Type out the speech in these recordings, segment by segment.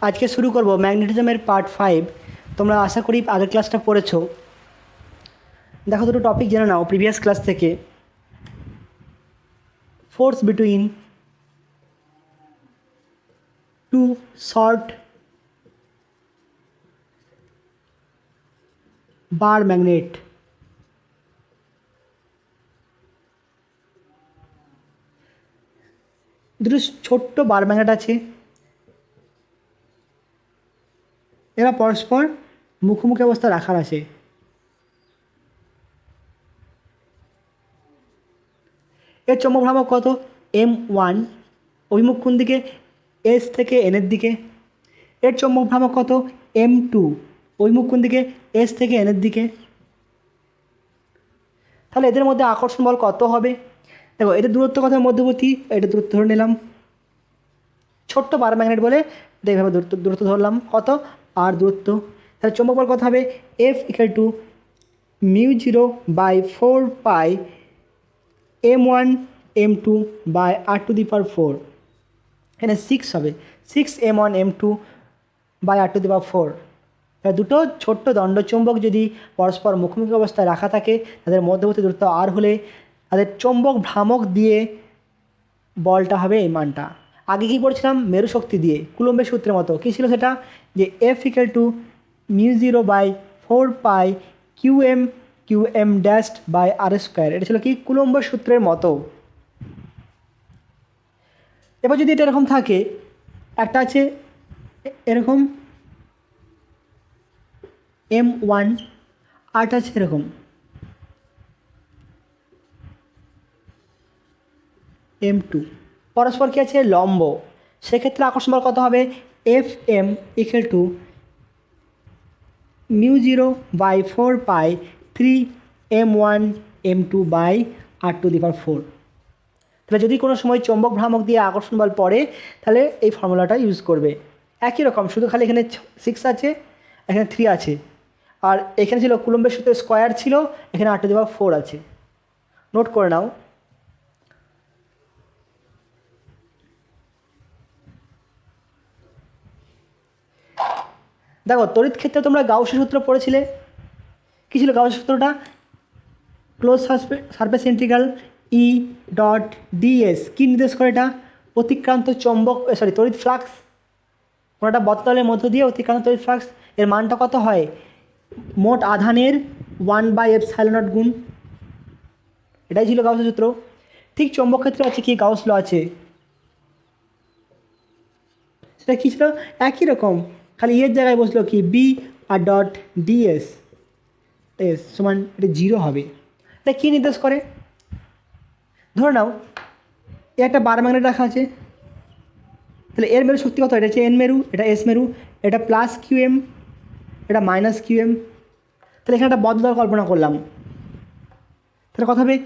আজকে শুরু করব ম্যাগনেটিজমের পার্ট 5। তোমরা আশা করি আগের ক্লাসটা পড়েছো। দেখো দুটো টপিক জেনে নাও প্রিভিয়াস ক্লাস থেকে। Force between two short bar magnet. দুটো ছোট্ট বার ম্যাগনেট আছে, এরা পরস্পর মুখোমুখি অবস্থা রাখার আছে। এর চৌম্বক ভ্রামক কত? M1। অভিমুখ কোন দিকে? S থেকে N এর দিকে। এর চৌম্বক ভ্রামক কত? M2। অভিমুখ কোন দিকে? S থেকে N এর দিকে। তাহলে এদের মধ্যে আকর্ষণ বল কত হবে? দেখো এদের দূরত্ব কত মধ্যবর্তী, এটা দূরত্ব ধরে নিলাম। ছোট্ট বার ম্যাগনেট বলে এইভাবে দূরত্ব ধরলাম কত আর দূরত্ব। তাহলে চৌম্বক বল কত হবে? F = μ0/4π M1 M2 r⁴। এখানে 6 হবে, 6 M1 M2 r⁴। দুটো ছোট্ট দণ্ডচুম্বক যদি পরস্পর মুখোমুখি অবস্থায় রাখা থাকে, তাদের মধ্যবর্তী দূরত্ব আর হলে তাদের চৌম্বক ভ্রামক দিয়ে বলটা হবে এই মানটা। আগে কী পড়ছিলাম? মেরু শক্তি দিয়ে, কুলম্বের সূত্রের মতো। কী ছিল সেটা? যে F = μ0/4π qm·r²। এটা ছিল কি? কুলম্বের সূত্রের মতো। এবার যদি এটা এরকম থাকে, একটা আছে এরকম M1, আরটা আছে এরকম M2, পরস্পর কি আছে? লম্ব। সেক্ষেত্রে আকর্ষণ বল কত হবে? Fm = μ0/4π 3m1 m2 r⁴। তাহলে যদি কোনো সময় চৌম্বক ভ্রামক দিয়ে আকর্ষণ বল পড়ে, তাহলে এই ফর্মুলাটা ইউজ করবে। একই রকম, শুধু খালি এখানে 6 আছে, এখানে 3 আছে, আর এখানে ছিল কুলম্বের সূত্রে স্কোয়ার ছিল, এখানে r⁴ আছে। নোট করে নাও। দেখো তড়িৎ ক্ষেত্রে তোমরা গাউসের সূত্র পড়েছিলে। কী ছিল গাউসের সূত্রটা? Close surface integral E.ds। কী নির্দেশ করে এটা? অতিক্রান্ত চৌম্বক তড়িৎ ফ্লাক্স। কোনো একটা বদ্ধতলের মধ্য দিয়ে অতিক্রান্ত তড়িৎ ফ্লাক্স, এর মানটা কত হয়? মোট আধানের 1/ε0 গুণ। এটাই ছিল গাউসের সূত্র। ঠিক চৌম্বক ক্ষেত্রে আছে কি? গাউস ল আছে। সেটা কী ছিল? একই রকম, খালি এর জায়গায় বসলো কি? বি আর ডট ডিএস এস সমান এটা 0 হবে। এটা কী নির্দেশ করে? ধরে নাও একটা বার ম্যাগনেট রাখা আছে, তাহলে এর মেরু শক্তি কত? এটা হচ্ছে এন মেরু, এটা এস মেরু, এটা +qm, এটা -qm। তাহলে এখানে একটা বদ্ধতল কল্পনা করলাম, তাহলে কথা হবে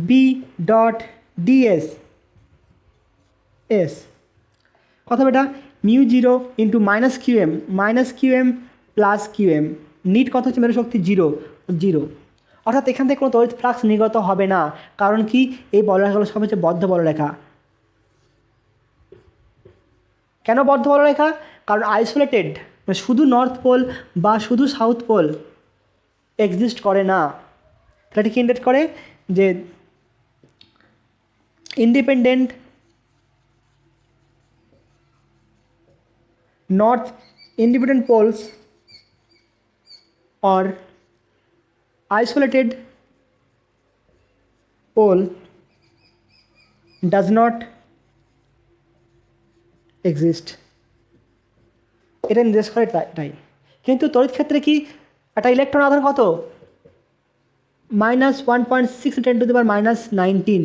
বি ডট ডিএস এস। কথা হবে এটা μ0 × -qm +qm। নিট কত হচ্ছে? মেরু শক্তি 0। অর্থাৎ এখান থেকে কোনো তড়িৎ ফ্লাক্স নির্গত হবে না। কারণ কি? এই বলরেখাগুলো সব হচ্ছে বদ্ধ বলরেখা। কেন বদ্ধ বলরেখা? কারণ আইসোলেটেড, মানে শুধু নর্থ পোল বা শুধু সাউথ পোল এক্সিস্ট করে না। তাহলে এটা কি ইন্ডিকেট করে? যে independent poles or isolated pole does not exist। এটা নির্দেশ করে তাই। কিন্তু তড়িৎ ক্ষেত্রে কি? একটা ইলেকট্রন আধান কত? -1.6 × 10⁻⁹।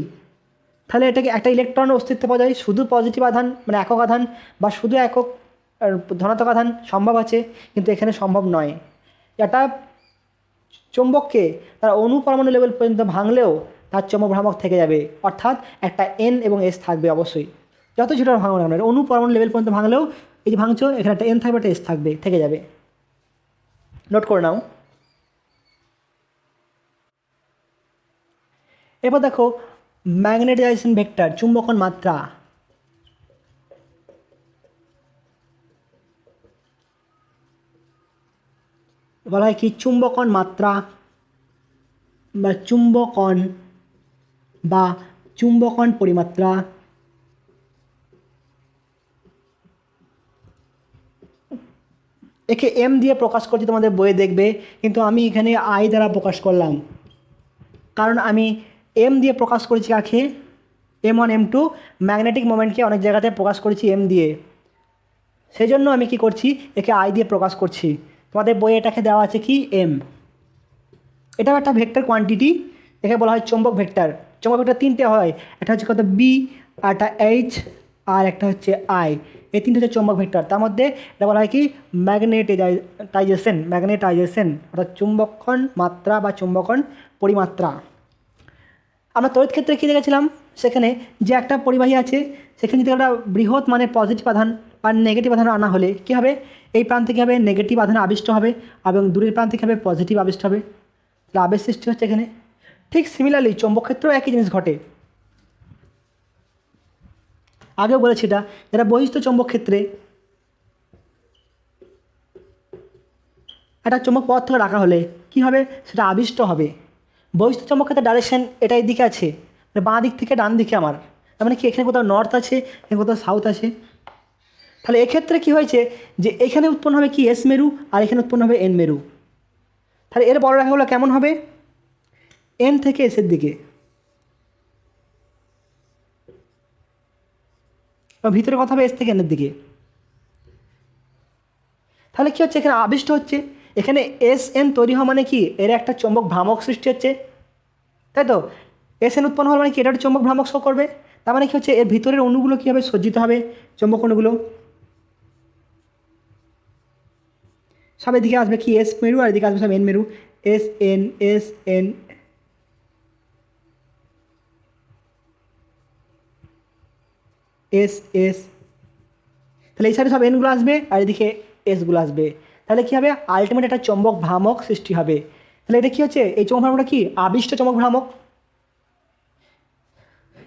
তাহলে এটাকে একটা ইলেকট্রন অস্তিত্ব পাওয়া যায়। শুধু পজিটিভ আধান মানে একক আধান বা শুধু একক ধনাত্মক আধান সম্ভব আছে, কিন্তু এখানে সম্ভব নয়। এটা চৌম্বককে তার অণু পরমাণু লেভেল পর্যন্ত ভাঙলেও তার চৌম্বক ভ্রামক থেকে যাবে। অর্থাৎ একটা এন এবং এস থাকবে অবশ্যই, যত ছোটো ভাঙবো না, অণু পরমাণু লেভেল পর্যন্ত ভাঙলেও এই যে ভাঙছো, এখানে একটা এন থাকবে, একটা এস থাকবে, থেকে যাবে। নোট করে নাও। এবার দেখো ম্যাগনেটাইজেশন ভেক্টর, চুম্বকন মাত্রা। বলা হয় কি চুম্বকন মাত্রা বা চুম্বকন বা চুম্বকন পরিমাত্রা। একে এম দিয়ে প্রকাশ করছি, তোমাদের বইয়ে দেখবে, কিন্তু আমি এখানে আই দ্বারা প্রকাশ করলাম, কারণ আমি এম দিয়ে প্রকাশ করেছি কাকে, M1 M2 ম্যাগনেটিক মোমেন্টকে অনেক জায়গাতে প্রকাশ করেছি এম দিয়ে, সেই জন্য আমি কি করছি একে আই দিয়ে প্রকাশ করছি। তোমাদের বইয়ে এটাকে দেওয়া আছে কি এম। এটাও একটা ভেক্টর কোয়ান্টিটি, একে বলা হয় চৌম্বক ভেক্টর। চৌম্বক ভেক্টর তিনটে হয়, একটা হচ্ছে কত বি, আর একটা এইচ, আর একটা হচ্ছে আই। এই তিনটে হচ্ছে চৌম্বক ভেক্টর। তার মধ্যে এটা বলা হয় কি ম্যাগনেটাইজেশন অর্থাৎ চুম্বকন মাত্রা বা চুম্বকন পরিমাত্রা। আমরা তড়িৎ ক্ষেত্রে কী দেখেছিলাম, সেখানে যে একটা পরিবাহী আছে সেখানে যদি একটা বৃহৎ মানে পজিটিভ আধান বা নেগেটিভ আধান আনা হলে কী হবে, এই প্রান্তে কী হবে নেগেটিভ আধান আবিষ্ট হবে এবং দূরের প্রান্তে কী হবে পজিটিভ আবিষ্ট হবে, তাহলে আবেশ সৃষ্টি হচ্ছে এখানে। ঠিক সিমিলারলি চৌম্বক ক্ষেত্রেও একই জিনিস ঘটে। আগেও বলেছি এটা, যারা বহিস্থ চৌম্বক ক্ষেত্রে একটা চৌম্বক পদার্থ রাখা হলে কী হবে, সেটা আবিষ্ট হবে। বহিস্থ চৌম্বক ক্ষেত্রে ডাইরেকশন এটা এই দিকে আছে, মানে বাঁ দিক থেকে ডান দিকে আমার, তার মানে কি এখানে কোথাও নর্থ আছে, এখানে কোথাও সাউথ আছে। তাহলে এক্ষেত্রে কী হয়েছে যে এখানে উৎপন্ন হবে কি এস মেরু, আর এখানে উৎপন্ন হবে এন মেরু। তাহলে এর বড় রেখাগুলো কেমন হবে, এন থেকে এসের দিকে, ভিতরে কথা হবে এস থেকে এনের দিকে। তাহলে কী হচ্ছে এখানে আবিষ্ট হচ্ছে, এখানে এস এন তৈরি হওয়া মানে কি এর একটা চৌম্বক ভ্রামক সৃষ্টি হচ্ছে, তাই তো। এস এন উৎপন্ন হওয়ার মানে কি এটা একটা চৌম্বক ভ্রামক শো করবে, তার মানে কী হচ্ছে এর ভিতরের অণুগুলো কী হবে সজ্জিত হবে চৌম্বক অণুগুলো। সব এদিকে আসবে কি এস মেরু, আর এদিকে আসবে সব এন মেরু, S N S N S S. তাহলে এই সাইডে সব এনগুলো আসবে আর এদিকে এসগুলো আসবে, তাহলে কী হবে আলটিমেট একটা চৌম্বক ভ্রামক সৃষ্টি হবে। তাহলে এটা কী হচ্ছে এই চৌম্বক ভ্রামকটা কি আবিষ্ট চৌম্বক ভ্রামক।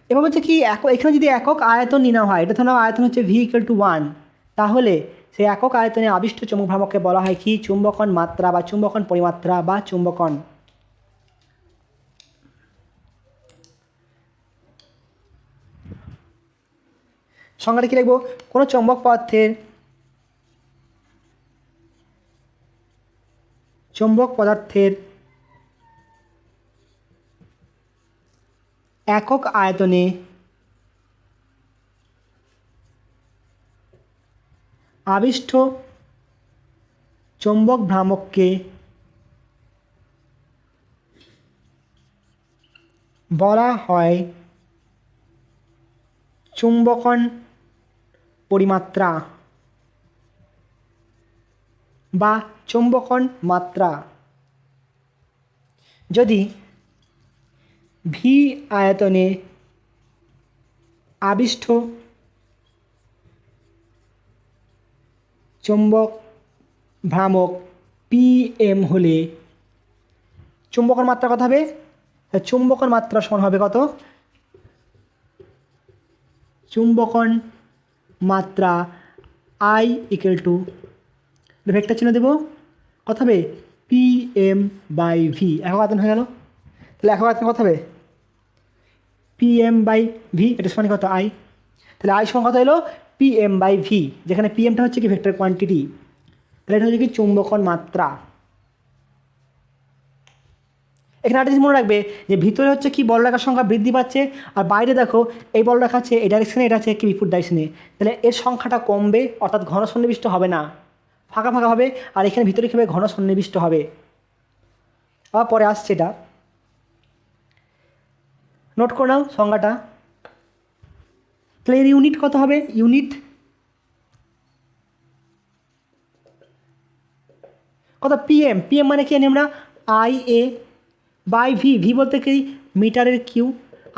এবার হচ্ছে কি এখানে যদি একক আয়তন নেওয়া হয়, এটা ধরো আয়তন হচ্ছে V=1, তাহলে সেই একক আয়তনে আবিষ্ট চৌম্বক ভ্রামককে বলা হয় কি চুম্বকন মাত্রা বা চুম্বকন পরিমাত্রা বা চুম্বকন। সংজ্ঞাটা কি লিখবো, কোনো চৌম্বক পদার্থের একক আয়তনে আবিষ্ট চৌম্বক ভ্রামককে বলা হয় চুম্বকন পরিমাত্রা বা চুম্বকন মাত্রা। যদি ভি আয়তনে আবিষ্ট চৌম্বক ভ্রামক পি এম হলে চুম্বকন মাত্রা কত হবে, চুম্বকন মাত্রা সমান হবে কত, চুম্বকন মাত্রা আই ইকুয়াল টু ভেক্টর চিহ্ন দেবো কত হবে পি এম বাই ভি, একক আয়তন হয়ে গেল। তাহলে একক আয়তন কত হবে পি এম বাই ভি, এটা সমান কত আই। তাহলে আই সমান কত হলো পি এম বাই ভি, যেখানে পি এমটা হচ্ছে কি ভেক্টর কোয়ান্টিটি, তাহলে এটা হচ্ছে কি চুম্বকন মাত্রা। এখানে একটা জিনিস মনে রাখবে যে ভিতরে হচ্ছে কি বলরেখার সংখ্যা বৃদ্ধি পাচ্ছে, আর বাইরে দেখো এই বলরেখা আছে এই ডাইরেকশনে, এটা আছে কি বিপরীত ডাইরেকশনে, তাহলে এর সংখ্যাটা কমবে অর্থাৎ ঘন সন্নিবিষ্ট হবে না, ফাঁকা ফাঁকা হবে, আর এখানে ভিতরে কী হবে ঘন সন্নিবিষ্ট হবে। আবার পরে আসছে এটা, নোট করে নাও সংজ্ঞাটা। তাহলে এর ইউনিট কত হবে, ইউনিট কত পিএম, পিএম মানে কি জানি আমরা I A by V, V বলতে কি মিটারের কিউ,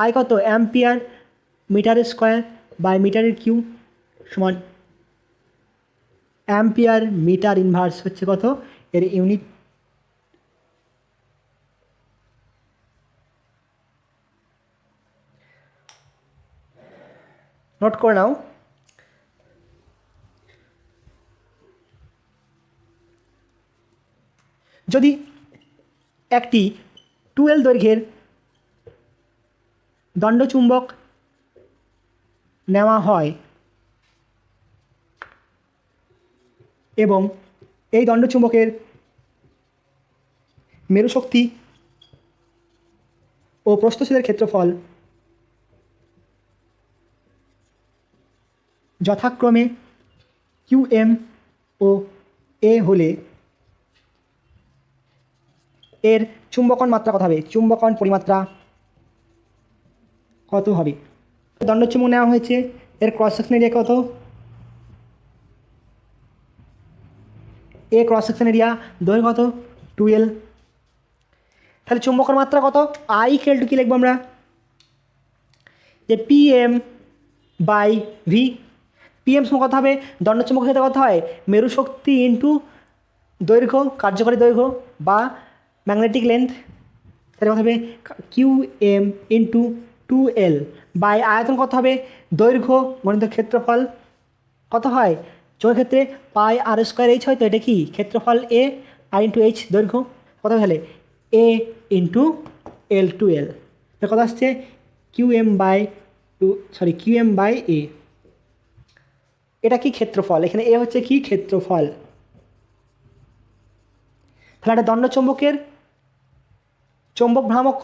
আই কত অ্যাম্পিয়ার মিটারের স্কোয়ার বাই মিটারের কিউ সমান অ্যাম্পিয়ার মিটার ইনভার্স হচ্ছে কত এর ইউনিট। নোট করে নাও। যদি একটি 2L দৈর্ঘ্যের দণ্ডচুম্বক নেওয়া হয় এবং এই দণ্ডচুম্বকের মেরুশক্তি ও প্রস্থচ্ছেদের ক্ষেত্রফল যথাক্রমে QM ও A হলে এর চুম্বকন মাত্রা কত হবে? চুম্বকন পরিমাত্রা কত হবে? দণ্ডচুম্বক নেওয়া হয়েছে, এর ক্রস সেকশন এরিয়া কত? এ ক্রস সেকশন এরিয়া দৈর্ঘ্য কত? 2L। তাহলে চুম্বকন মাত্রা কত? I ইকুয়াল টু কী লিখবো আমরা? যে PM/V। PM সমান কত হবে? দণ্ডচুম্বকের সাথে কত হয়? মেরু শক্তি ইন্টু দৈর্ঘ্য, কার্যকরী দৈর্ঘ্য বা ম্যাগনেটিক লেন্থ। তাহলে কত হবে? QM ইন্টু 2L বাই আয়তন কত হবে? দৈর্ঘ্য গণিত ক্ষেত্রফল কত হয়? চৌম্বকের ক্ষেত্রে πr²h হয়, তো এটা কি ক্ষেত্রফল A, আর ইন্টু H দৈর্ঘ্য কত হলে A ইন্টু L2L। কত আসছে? QM/A। এটা কি ক্ষেত্রফল, এখানে A হচ্ছে কি ক্ষেত্রফল। তাহলে একটা দণ্ডচুম্বকের চৌম্বক ভ্রামক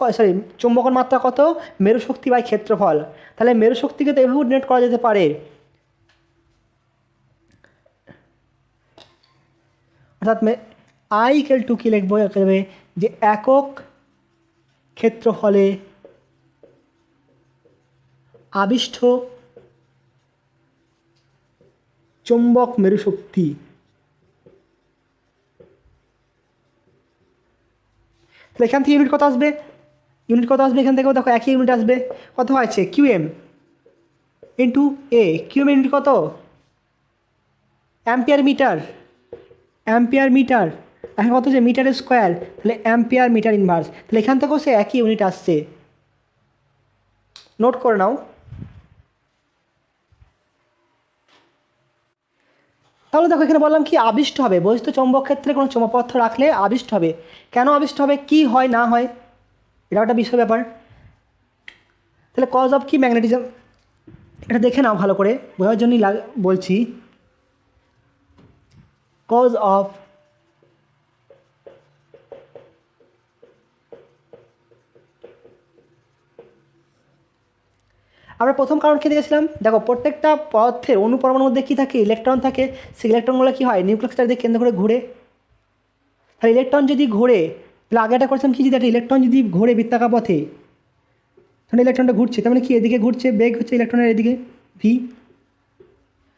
চুম্বকন মাত্রা কত? মেরু শক্তি বাই ক্ষেত্রফল। তাহলে মেরু শক্তিকে তো এভাবে ডিনোট করা যেতে পারে, অর্থাৎ I ইকুয়াল টু কী লিখবো? যে একক ক্ষেত্রফলে আবিষ্ট চৌম্বক মেরু শক্তি। তাহলে এখান থেকে ইউনিট কত আসবে? ইউনিট কত আসবে এখান থেকেও? দেখো একই ইউনিট আসবে। কত হয়েছে? QM into A। QM unit কত? Ampere metre. অ্যাম্পিয়ার মিটার এখন কত? যে মিটার স্কোয়ার, তাহলে অ্যাম্পিয়ার মিটার ইনভার্স। তাহলে এখান থেকেও সে একই ইউনিট আসছে, নোট করে নাও। তাহলে দেখো এখানে বললাম কি আবিষ্ট হবে, বহিস্থ চৌম্বক ক্ষেত্রে কোনো চৌম্বক পদার্থ রাখলে আবিষ্ট হবে। কেন আবিষ্ট হবে, কি হয় না হয়, এটা একটা বিষয় ব্যাপার। তাহলে কজ অফ কি ম্যাগনেটিজম, এটা দেখে নাও ভালো করে, বোঝার জন্যই বলছি। কজ অফ আমরা প্রথম কারণ কী দেখেছিলাম? দেখো প্রত্যেকটা পদার্থের অনুপরমাণুর মধ্যে কী থাকে? ইলেকট্রন থাকে। সেই ইলেকট্রনগুলো কী হয়? নিউক্লিয়াস চারিদিকে কেন্দ্র করে ঘুরে। তাহলে ইলেকট্রন যদি ঘুরে, তাহলে আগে একটা করেছিলাম কি, যদি একটা ইলেকট্রন যদি ঘুরে বৃত্তাকার পথে, তাহলে ইলেকট্রনটা ঘুরছে, তার মানে কি এদিকে ঘুরছে, বেগ হচ্ছে ইলেকট্রনের এদিকে V।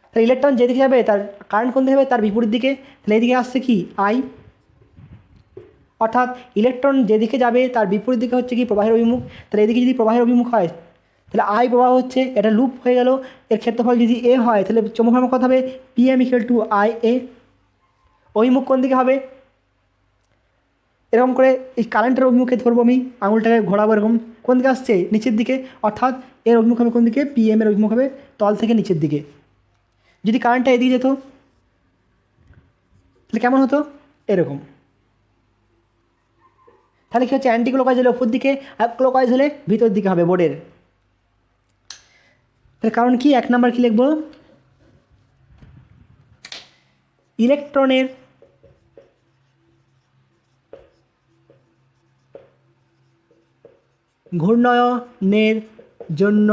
তাহলে ইলেকট্রন যেদিকে যাবে তার কারেন্ট কোন দিকে হবে? তার বিপরীত দিকে। তাহলে এদিকে আসছে কি I, অর্থাৎ ইলেকট্রন যেদিকে যাবে তার বিপরীত দিকে হচ্ছে কি প্রবাহের অভিমুখ। তাহলে এদিকে যদি প্রবাহের অভিমুখ হয়, তাহলে I প্রবাহ হচ্ছে, এটা লুপ হয়ে গেল। এর ক্ষেত্রফল যদি A হয়, তাহলে চৌম্বক ভ্রামক কত হবে? PM equal to IA। অভিমুখ কোন দিকে হবে? এরকম করে এই কারেন্টের অভিমুখে ধরবো, আমি আঙুলটাকে ঘোরাবো এরকম, কোন দিকে আসছে? নিচের দিকে। অর্থাৎ এর অভিমুখ হবে কোন দিকে? PM এর অভিমুখ হবে তল থেকে নিচের দিকে। যদি কারেন্টটা এদিকে যেত তাহলে কেমন হতো? এরকম। তাহলে কী হচ্ছে? অ্যান্টি ক্লকওয়াইজ হলে ওপর দিকে, আর ক্লকওয়াইজ হলে ভিতর দিকে হবে বোর্ডের। তাহলে কারণ কি? 1 নাম্বার কী লিখবো? ইলেকট্রনের ঘূর্ণনের জন্য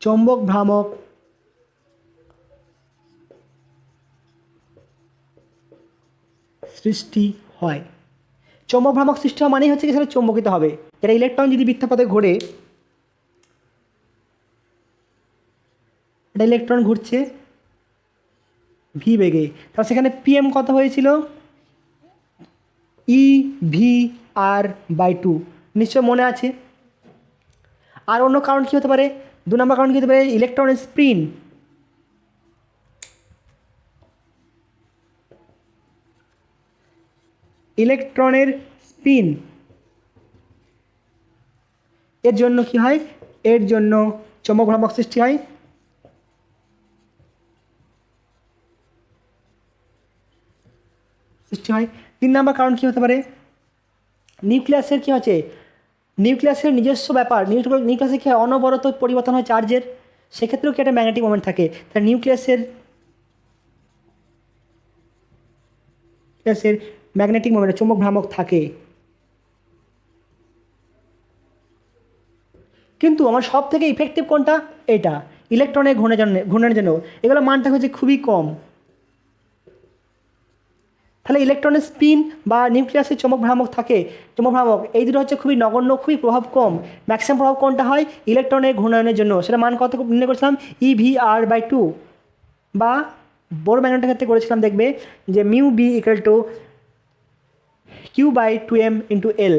চৌম্বক ভ্রামক সৃষ্টি হয়। চৌম্বক ভ্রামক সৃষ্টি হওয়া মানেই হচ্ছে কি সেটা চৌম্বকিত হবে। এটা ইলেকট্রন যদি বৃত্তপথে ঘোরে, এটা ইলেকট্রন ঘুরছে V বেগে, তাহলে সেখানে PM কত হয়েছিল? EVR/2 নিশ্চয় মনে আছে। আর অন্য কারণ কী হতে পারে? 2 নম্বর কারণ কী হতে পারে? ইলেকট্রনের স্পিন। ইলেকট্রনের স্পিন এর জন্য কি হয়? এর জন্য চৌম্বক ভ্রামক সৃষ্টি হয়। সৃষ্টি হয়। 3 নম্বর কারণ কী হতে পারে? নিউক্লিয়াসের কী আছে, নিউক্লিয়াসের নিজস্ব ব্যাপার, নিউক্লিয়াসে কী হয়, অনবরত পরিবর্তন হয় চার্জের, সেক্ষেত্রেও কি একটা ম্যাগনেটিক মোমেন্ট থাকে। তাহলে নিউক্লিয়াসের ম্যাগনেটিক মোমেন্ট চৌম্বক ভ্রামক থাকে। কিন্তু আমার সব থেকে ইফেক্টিভ কোনটা, এটা ইলেকট্রনের ঘূর্ণনের জন্য এগুলো মানটা হচ্ছে খুবই কম। তাহলে ইলেকট্রনের স্পিন বা নিউক্লিয়াসের চৌম্বক ভ্রামক থাকে, চৌম্বক ভ্রামক এই দুটো হচ্ছে খুবই নগণ্য, খুবই প্রভাব কম। ম্যাক্সিমাম প্রভাব কোনটা হয়, ইলেকট্রনের ঘূর্ণনের জন্য, সেটা মান কত নির্ণয় করেছিলাম, EV/2, বা বোর ম্যাগনেটের ক্ষেত্রে করেছিলাম, দেখবে যে μB = Q/2m × L।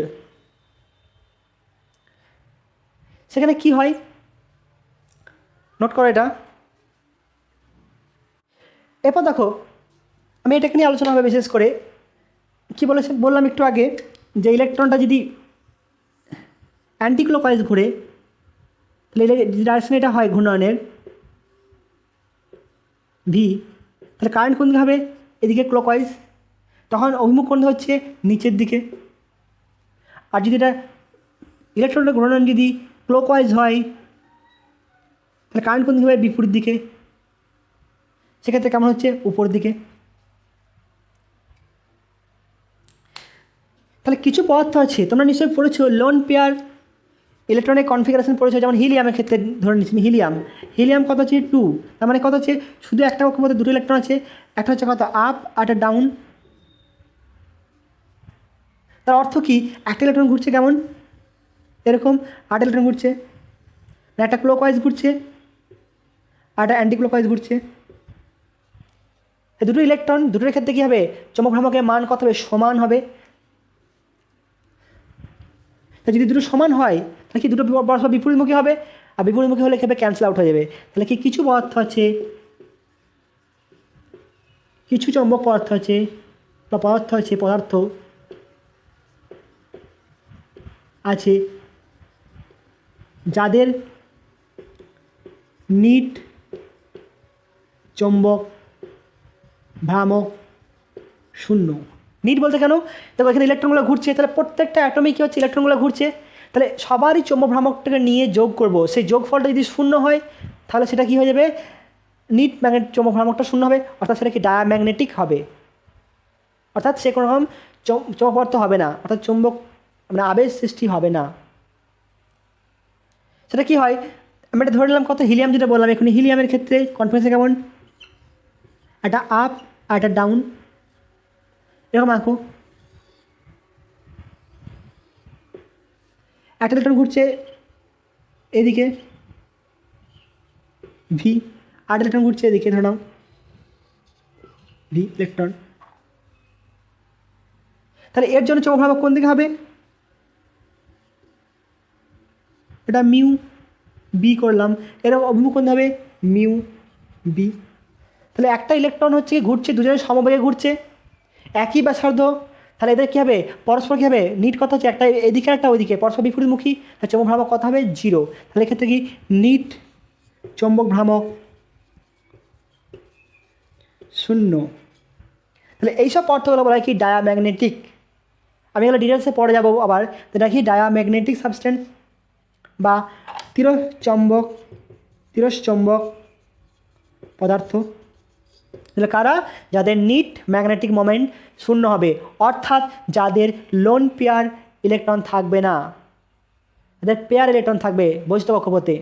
সেখানে কি হয় নোট করো এটা। এরপর দেখো আমি এটাকে নিয়ে আলোচনা হবে বিশেষ করে, কি বললাম একটু আগে যে ইলেকট্রনটা যদি অ্যান্টি ক্লকওয়াইজ ঘুরে, তাহলে ডাইরেকশন এটা হয় ঘূর্ণনের ভি, তাহলে কারেন্ট কোন দিকে হবে, এদিকে ক্লকওয়াইজ, তখন অভিমুখ কোন হচ্ছে নিচের দিকে। আর যদি এটা ইলেকট্রনটা ঘূর্ণন যদি ক্লকওয়াইজ হয়, তাহলে কারেন্ট কোন দিকে হবে, বিপরীত দিকে, সেক্ষেত্রে কেমন হচ্ছে, উপর দিকে। তাহলে কিছু পদার্থ আছে তোমরা নিশ্চয়ই পড়েছো, লোন পেয়ার ইলেকট্রনিক কনফিগারেশন পড়েছো, যেমন হিলিয়ামের ক্ষেত্রে ধরে নিচ্ছি হিলিয়াম কত আছে 2, তার মানে কত আছে, শুধু একটা কক্ষের মধ্যে দুটো ইলেকট্রন আছে, একটা হচ্ছে কত আপ আর একটা ডাউন। তার অর্থ কি, একটা ইলেকট্রন ঘুরছে কেমন এরকম, 8 ইলেকট্রন ঘুরছে, একটা ক্লকওয়াইজ ঘুরছে আর একটা অ্যান্টি ক্লকওয়াইজ ঘুরছে। এই দুটো ইলেকট্রন দুটোর ক্ষেত্রে কী হবে, চৌম্বক ভ্রামকের মান কত হবে, সমান হবে। যদি দুটো সমান হয় তাহলে কি দুটো পরস্পর বিপরীতমুখী হবে, আর বিপরীতমুখী হলে কী হবে, ক্যান্সেল আউট হয়ে যাবে। তাহলে কি কিছু পদার্থ আছে, কিছু চৌম্বক পদার্থ আছে বা পদার্থ আছে যাদের নিট চৌম্বক ভ্রামক 0। নিট বলতে কেন, দেখো এখানে ইলেকট্রনগুলো ঘুরছে, তাহলে প্রত্যেকটা অ্যাটমে কী হচ্ছে, ইলেকট্রনগুলো ঘুরছে, তাহলে সবারই চৌম্বক ভ্রামকটাকে নিয়ে যোগ করব, সেই যোগফলটা যদি 0 হয় তাহলে সেটা কী হয়ে যাবে, নিট চৌম্বক ভ্রামকটা 0 হবে, অর্থাৎ সেটা কি ডায়াম্যাগনেটিক হবে, অর্থাৎ সে কোনো রকম চৌম্বক পদার্থ হবে না, অর্থাৎ চৌম্বক মানে আবেশ সৃষ্টি হবে না। সেটা কি হয়, আমি এটা ধরে নিলাম কত, হিলিয়াম যেটা বললাম এখানে, হিলিয়ামের ক্ষেত্রে কনফারেন্সে কেমন, একটা আপ আর একটা ডাউন, এরকম আঁকো। একটা ইলেকট্রন ঘুরছে এদিকে ভি, আর ইলেকট্রন ঘুরছে এদিকে ধরে নাও ভি ইলেকট্রন। তাহলে এর জন্য চৌম্বক ভ্রামক কোন দিকে হবে, এটা μB করলাম, এর অভিমুখ কোন হবে, μB। তাহলে একটা ইলেকট্রন হচ্ছে ঘুরছে, দুজনের সমবেগে ঘুরছে, একই ব্যাসার্ধ, তাহলে এদের কী হবে, পরস্পর কী হবে, নিট কত হচ্ছে, একটা এদিকে একটা ওইদিকে, পরস্পর বিপরীতমুখী, তাহলে চৌম্বক ভ্রামক কত হবে, 0। তাহলে এক্ষেত্রে কি নিট চৌম্বক ভ্রামক 0। তাহলে এইসব পদার্থগুলো বলা হয় কি, ডায়াম্যাগনেটিক। আমি এগুলো ডিটেলসে পড়ে যাবো আবার, যেটা কি ডায়াম্যাগনেটিক সাবস্টেন্স বা তিরস্চম্বক পদার্থ। তাহলে কারা, যাদের নিট ম্যাগনেটিক মোমেন্ট 0 হবে, অর্থাৎ যাদের লোন পেয়ার ইলেকট্রন থাকবে না, যাদের পেয়ার ইলেকট্রন থাকবে বহিস্থ কক্ষপথে।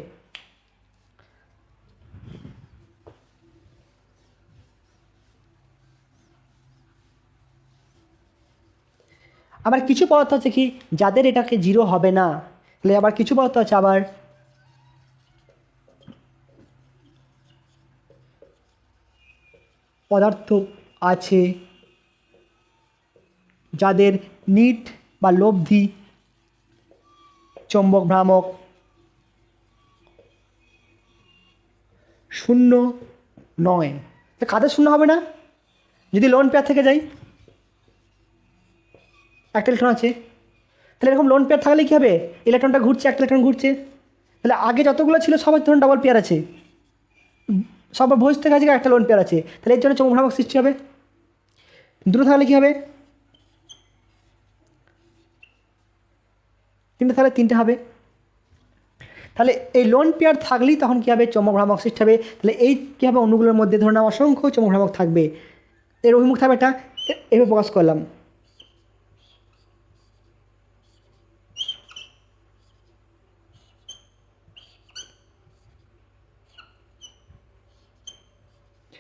আবার কিছু পদার্থ আছে কি, যাদের এটাকে 0 হবে না, তাহলে আবার কিছু পদার্থ আছে আবার যাদের নিট বা লব্ধি চৌম্বক ভ্রামক 0 নয়। কাদের 0 হবে না, যদি লোন পেয়ার থেকে যাই, একটা ইলেকট্রন আছে, তাহলে এরকম লোন পেয়ার থাকলে কী হবে, ইলেকট্রনটা ঘুরছে, একটা ইলেকট্রন ঘুরছে, তাহলে আগে যতগুলো ছিল সবার ধরুন ডাবল পেয়ার আছে, সবার বহিস্থ থেকে আছে একটা লোন পেয়ার আছে, তাহলে এর জন্য চৌম্বক ভ্রামক সৃষ্টি হবে। দুটো থাকলে কী হবে, তিনটে তাহলে তিনটে হবে। তাহলে এই লোন পেয়ার থাকলেই তখন কী হবে, চৌম্বক ভ্রামক সৃষ্টি হবে। তাহলে এই কী হবে, অণুগুলোর মধ্যে ধরুন অসংখ্য চৌম্বক ভ্রামক থাকবে, এর অভিমুখ থাকবে এটা, এভাবে প্রকাশ করলাম।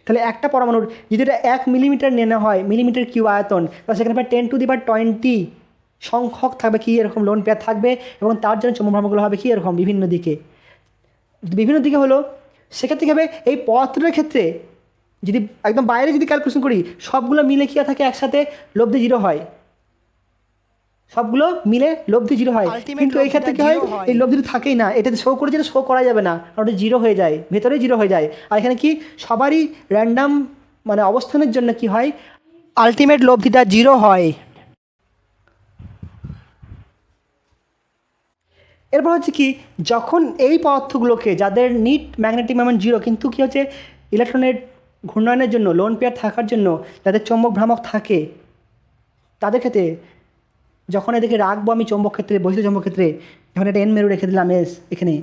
তাহলে একটা পরমাণুর যদি এটা 1 মিলিমিটার নেওয়া হয়, মিলিমিটার কিউব আয়তন, তাহলে সেখানে প্রায় 10⁻20 সংখ্যক থাকবে কি এরকম লোন পেয়ার থাকবে, এবং তার জন্য চৌম্বক ভ্রামকগুলো হবে কি এরকম বিভিন্ন দিকে। হলো সেক্ষেত্রে কী হবে, এই পদার্থটার ক্ষেত্রে যদি একদম বাইরে যদি ক্যালকুলেশন করি, সবগুলো মিলে কি থাকে একসাথে লব্ধি 0 হয়, সবগুলো মিলে লব্ধি 0 হয়। কিন্তু এই ক্ষেত্রে কী হয়, এই লব্ধিটা থাকেই না, এটাতে শো করে যেটা শো করা যাবে না, কারণ ওটা 0 হয়ে যায়, ভেতরেই 0 হয়ে যায়। আর এখানে কি সবারই র্যান্ডাম মানে অবস্থানের জন্য কি হয়, আলটিমেট লব্ধিটা 0 হয়। এরপর হচ্ছে কি, যখন এই পদার্থগুলোকে যাদের নিট ম্যাগনেটিক মোমেন্ট 0, কিন্তু কী হচ্ছে ইলেকট্রনের ঘূর্ণয়নের জন্য লোন পেয়ার থাকার জন্য যাদের চৌম্বক ভ্রামক থাকে, তাদের ক্ষেত্রে যখন এদেরকে রাখবো আমি চৌম্বক ক্ষেত্রে, বহিষ্ঠ চৌম্বক ক্ষেত্রে, যখন এটা এন মেরু রেখে দিলাম এস এখানে,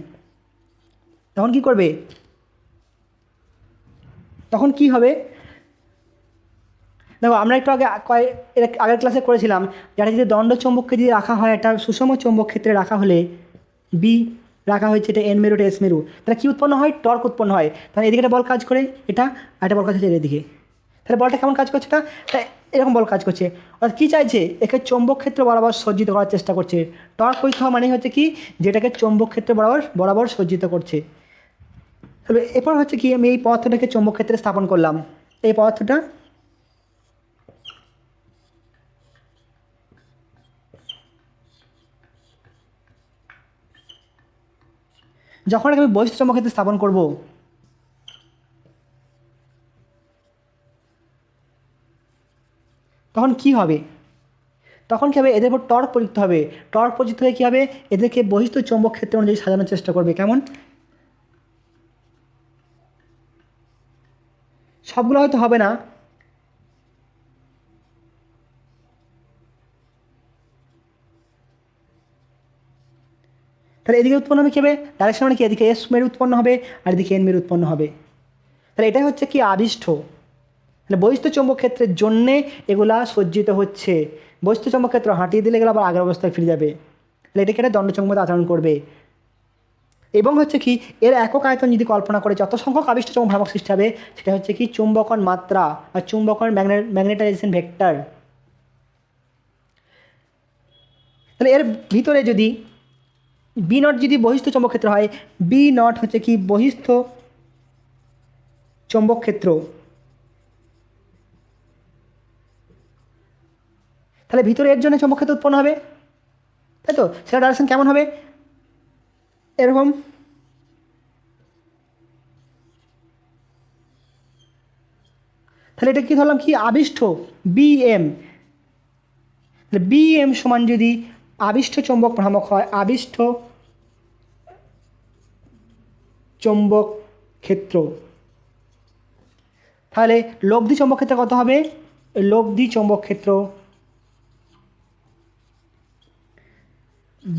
তখন কি করবে, তখন কি হবে, দেখো আমরা একটু আগে আগের ক্লাসে করেছিলাম, যারা যদি দণ্ড চৌম্বককে যদি রাখা হয় একটা সুষম চৌম্বক ক্ষেত্রে রাখা হলে, বি রাখা হয়েছে, এটা এন মেরু, এটা এস মেরু, তাহলে কী উৎপন্ন হয়, টর্ক উৎপন্ন হয়। তাহলে এদিকে একটা বল কাজ করে, এটা একটা বল কাজ হচ্ছে এদিকে, তাহলে বলটা কেমন কাজ করছে, এটা এরকম বল কাজ করছে, অর্থাৎ কী চাইছে, একে চৌম্বক ক্ষেত্র বরাবর সজ্জিত করার চেষ্টা করছে। টর্ক পরীক্ষা মানে হচ্ছে কি, যেটাকে চৌম্বক ক্ষেত্র বরাবর সজ্জিত করছে। তবে এরপর হচ্ছে কি, আমি এই পদার্থটাকে চৌম্বক ক্ষেত্রে স্থাপন করলাম, এই পদার্থটা যখন আমি বহিষ্ঠ চৌম্বক ক্ষেত্রে স্থাপন করব, তখন কি হবে, এদের উপর টর্ক প্রযুক্ত হবে। টর্ক প্রযুক্ত হয়ে কী হবে, এদেরকে বহিষ্ঠ চৌম্বক ক্ষেত্রে অনুযায়ী সাজানোর চেষ্টা করবে। কেমন, সবগুলো হয়তো হবে না, তাহলে এদিকে উৎপন্ন হবে কী হবে, ডাইরেকশন মানে কি, এদিকে এস মেরু উৎপন্ন হবে আর এদিকে এন মেরু উৎপন্ন হবে। তাহলে এটাই হচ্ছে কি আবিষ্ঠ, তাহলে বহিষ্ঠ চৌম্বক ক্ষেত্রের জন্যে এগুলা সজ্জিত হচ্ছে। বহিষ্ঠ চৌম্বক ক্ষেত্র হাঁটিয়ে দিলে গেলে আবার আগের অবস্থায় ফিরে যাবে, তাহলে এটাকে একটা দণ্ড চৌম্বক আচরণ করবে। এবং হচ্ছে কি, এর একক আয়তন যদি কল্পনা করে যত সংখ্যক আবিষ্ট চৌম্বক ভ্রামক সৃষ্টি হবে, সেটা হচ্ছে কি চুম্বকন মাত্রা আর চুম্বকন ম্যাগনেটাইজেশন ভেক্টর। তাহলে এর ভিতরে যদি বি নট যদি বহিষ্ঠ চৌম্বক ক্ষেত্র হয়, বি নট হচ্ছে কি বহিষ্ঠ চৌম্বক ক্ষেত্র, তাহলে ভিতরে এর জন্য চৌম্বক ক্ষেত্র উৎপন্ন হবে, তাই তো, সেটা ডাইরেকশন কেমন হবে, এরকম। তাহলে এটা কি ধরলাম কি আবিষ্ঠ বি এম, তাহলে বি এম সমান যদি আবিষ্ঠ চৌম্বক ভ্রামক হয়, আবিষ্ঠ চৌম্বক ক্ষেত্র, তাহলে লব্ধি চৌম্বক ক্ষেত্র কত হবে, লব্ধি চৌম্বক ক্ষেত্র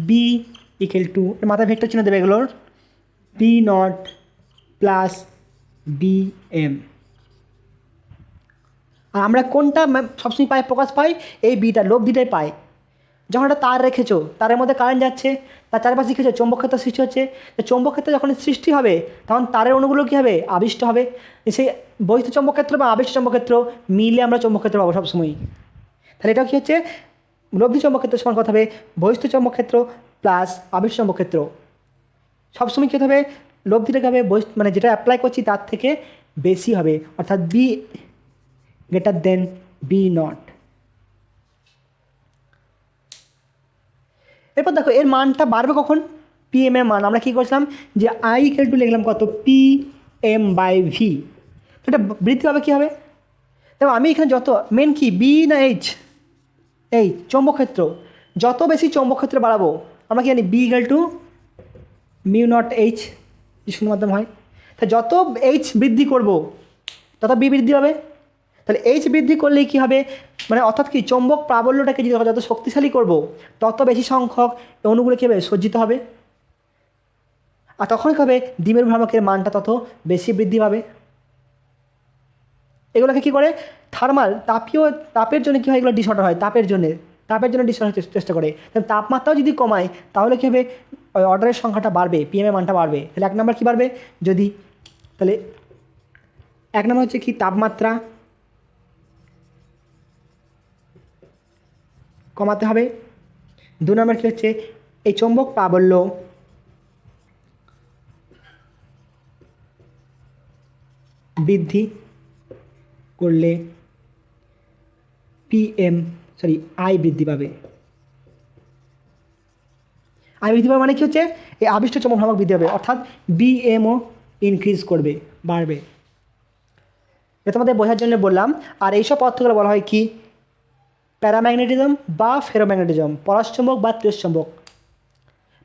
বি ইকুয়াল টু, মাথায় ভেক্টর চিহ্ন দেবে এগুলোর, B not plus B M. আর আমরা কোনটা সবসময় পাই, প্রকাশ পাই এই বিটা, লব্ধিটাই পাই। যখন একটা তার রেখেছো, তারের মধ্যে কারেন্ট যাচ্ছে, তার চারপাশে কী হচ্ছে, চৌম্বক ক্ষেত্র সৃষ্টি হচ্ছে, চৌম্বক ক্ষেত্র যখন সৃষ্টি হবে তখন তারের অণুগুলো কী হবে, আবিষ্ট হবে। সেই বহিষ্ঠ চৌম্বক ক্ষেত্র বা আবিষ্ট চৌম্বক ক্ষেত্র মিলে আমরা চৌম্বক ক্ষেত্র পাবো সবসময়ই। তাহলে এটা কী হচ্ছে, লব্ধি চৌম্বক ক্ষেত্র সমান কথা হবে বহিষ্ঠ চৌম্বক ক্ষেত্র প্লাস আবিষ্ট চৌম্বক ক্ষেত্র। সবসময় কী হবে, লব্ধিটাকে হবে মানে যেটা অ্যাপ্লাই করছি তার থেকে বেশি হবে, অর্থাৎ B greater than B naught. এরপর দেখো এর মানটা বাড়বে কখন, পি এম এর মান আমরা কী করছিলাম, যে আই ইকুয়াল টু লিখলাম কত, পি এম বাই ভি, এটা বৃদ্ধি হবে কী হবে, দেখো আমি এখানে যত মেন কি বি না এইচ, এই চৌম্বক ক্ষেত্র, যত বেশি চৌম্বক ক্ষেত্র বাড়াবো, আমরা কি জানি B equal to mu naught H, শূন্য মাধ্যম হয়, তা যত এইচ বৃদ্ধি করব তত বি বৃদ্ধি হবে। তাহলে এইচ বৃদ্ধি করলে কী হবে, মানে অর্থাৎ কি চৌম্বক প্রাবল্যটাকে যদি যত শক্তিশালী করব তত বেশি সংখ্যক অণুগুলো কী হবে, সজ্জিত হবে, আর তখন কী হবে, দ্বিমেরু ভ্রামকের মানটা তত বেশি বৃদ্ধি পাবে। এগুলোকে কী করে, থার্মাল তাপের জন্য কী হয়, এগুলো ডিসঅর্ডার হয়, তাপের জন্য ডিসঅর্ডার চেষ্টা করে। তাহলে তাপমাত্রাও যদি কমায় তাহলে কী হবে, ওই অর্ডারের সংখ্যাটা বাড়বে, পিএমের মানটা বাড়বে। তাহলে 1 নম্বর কী বাড়বে, যদি তাহলে 1 নম্বর হচ্ছে কি তাপমাত্রা কমাতে হবে। 2 নম্বর কী হচ্ছে, এই চৌম্বক প্রাবল্য বৃদ্ধি করলে আই বৃদ্ধি পাবে। আই বৃদ্ধি পাবে মানে কী হচ্ছে, এই আবিষ্ট চৌম্বক ভ্রামক বৃদ্ধি পাবে, অর্থাৎ বিএমও ইনক্রিজ করবে, বাড়বে। এটা তোমাদের বোঝার জন্য বললাম। আর এইসব পদার্থগুলো বলা হয় কি, প্যারাম্যাগনেটিজম বা ফেরোম্যাগনেটিজম, পরশ্চুম্বক বা তৃষ্চুম্বক।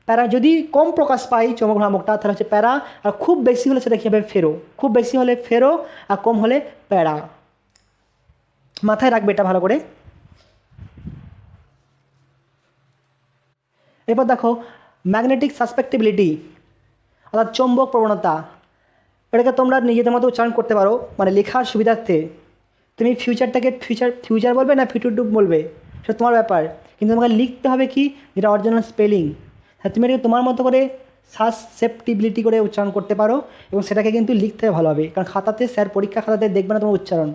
প্যারা যদি কম প্রকাশ পায় চৌম্বক ভ্রামকটা তাহলে হচ্ছে প্যারা, আর খুব বেশি হলে সেটা কী হবে, ফেরো। খুব বেশি হলে ফেরো আর কম হলে প্যারা। মাথায় রাখবে এটা ভালো করে। এরপর দেখো ম্যাগনেটিক সাসপেক্টিবিলিটি, অর্থাৎ চৌম্বক প্রবণতা। এটাকে তোমরা নিজেদের মতো উচ্চারণ করতে পারো, মানে লেখার সুবিধার্থে। তুমি ফিউচারটাকে ফিউচার বলবে না ফিউচার টু বলবে, সেটা তোমার ব্যাপার, কিন্তু তোমাকে লিখতে হবে কি, যেটা অরিজিনাল স্পেলিং। হ্যাঁ, তুমি এটাকে তোমার মতো করে সাসসেপ্টিবিলিটি করে উচ্চারণ করতে পারো, এবং সেটাকে কিন্তু লিখতে হবে ভালোভাবে, কারণ খাতাতে স্যার পরীক্ষা খাতাতে দেখবে না তোমার উচ্চারণ।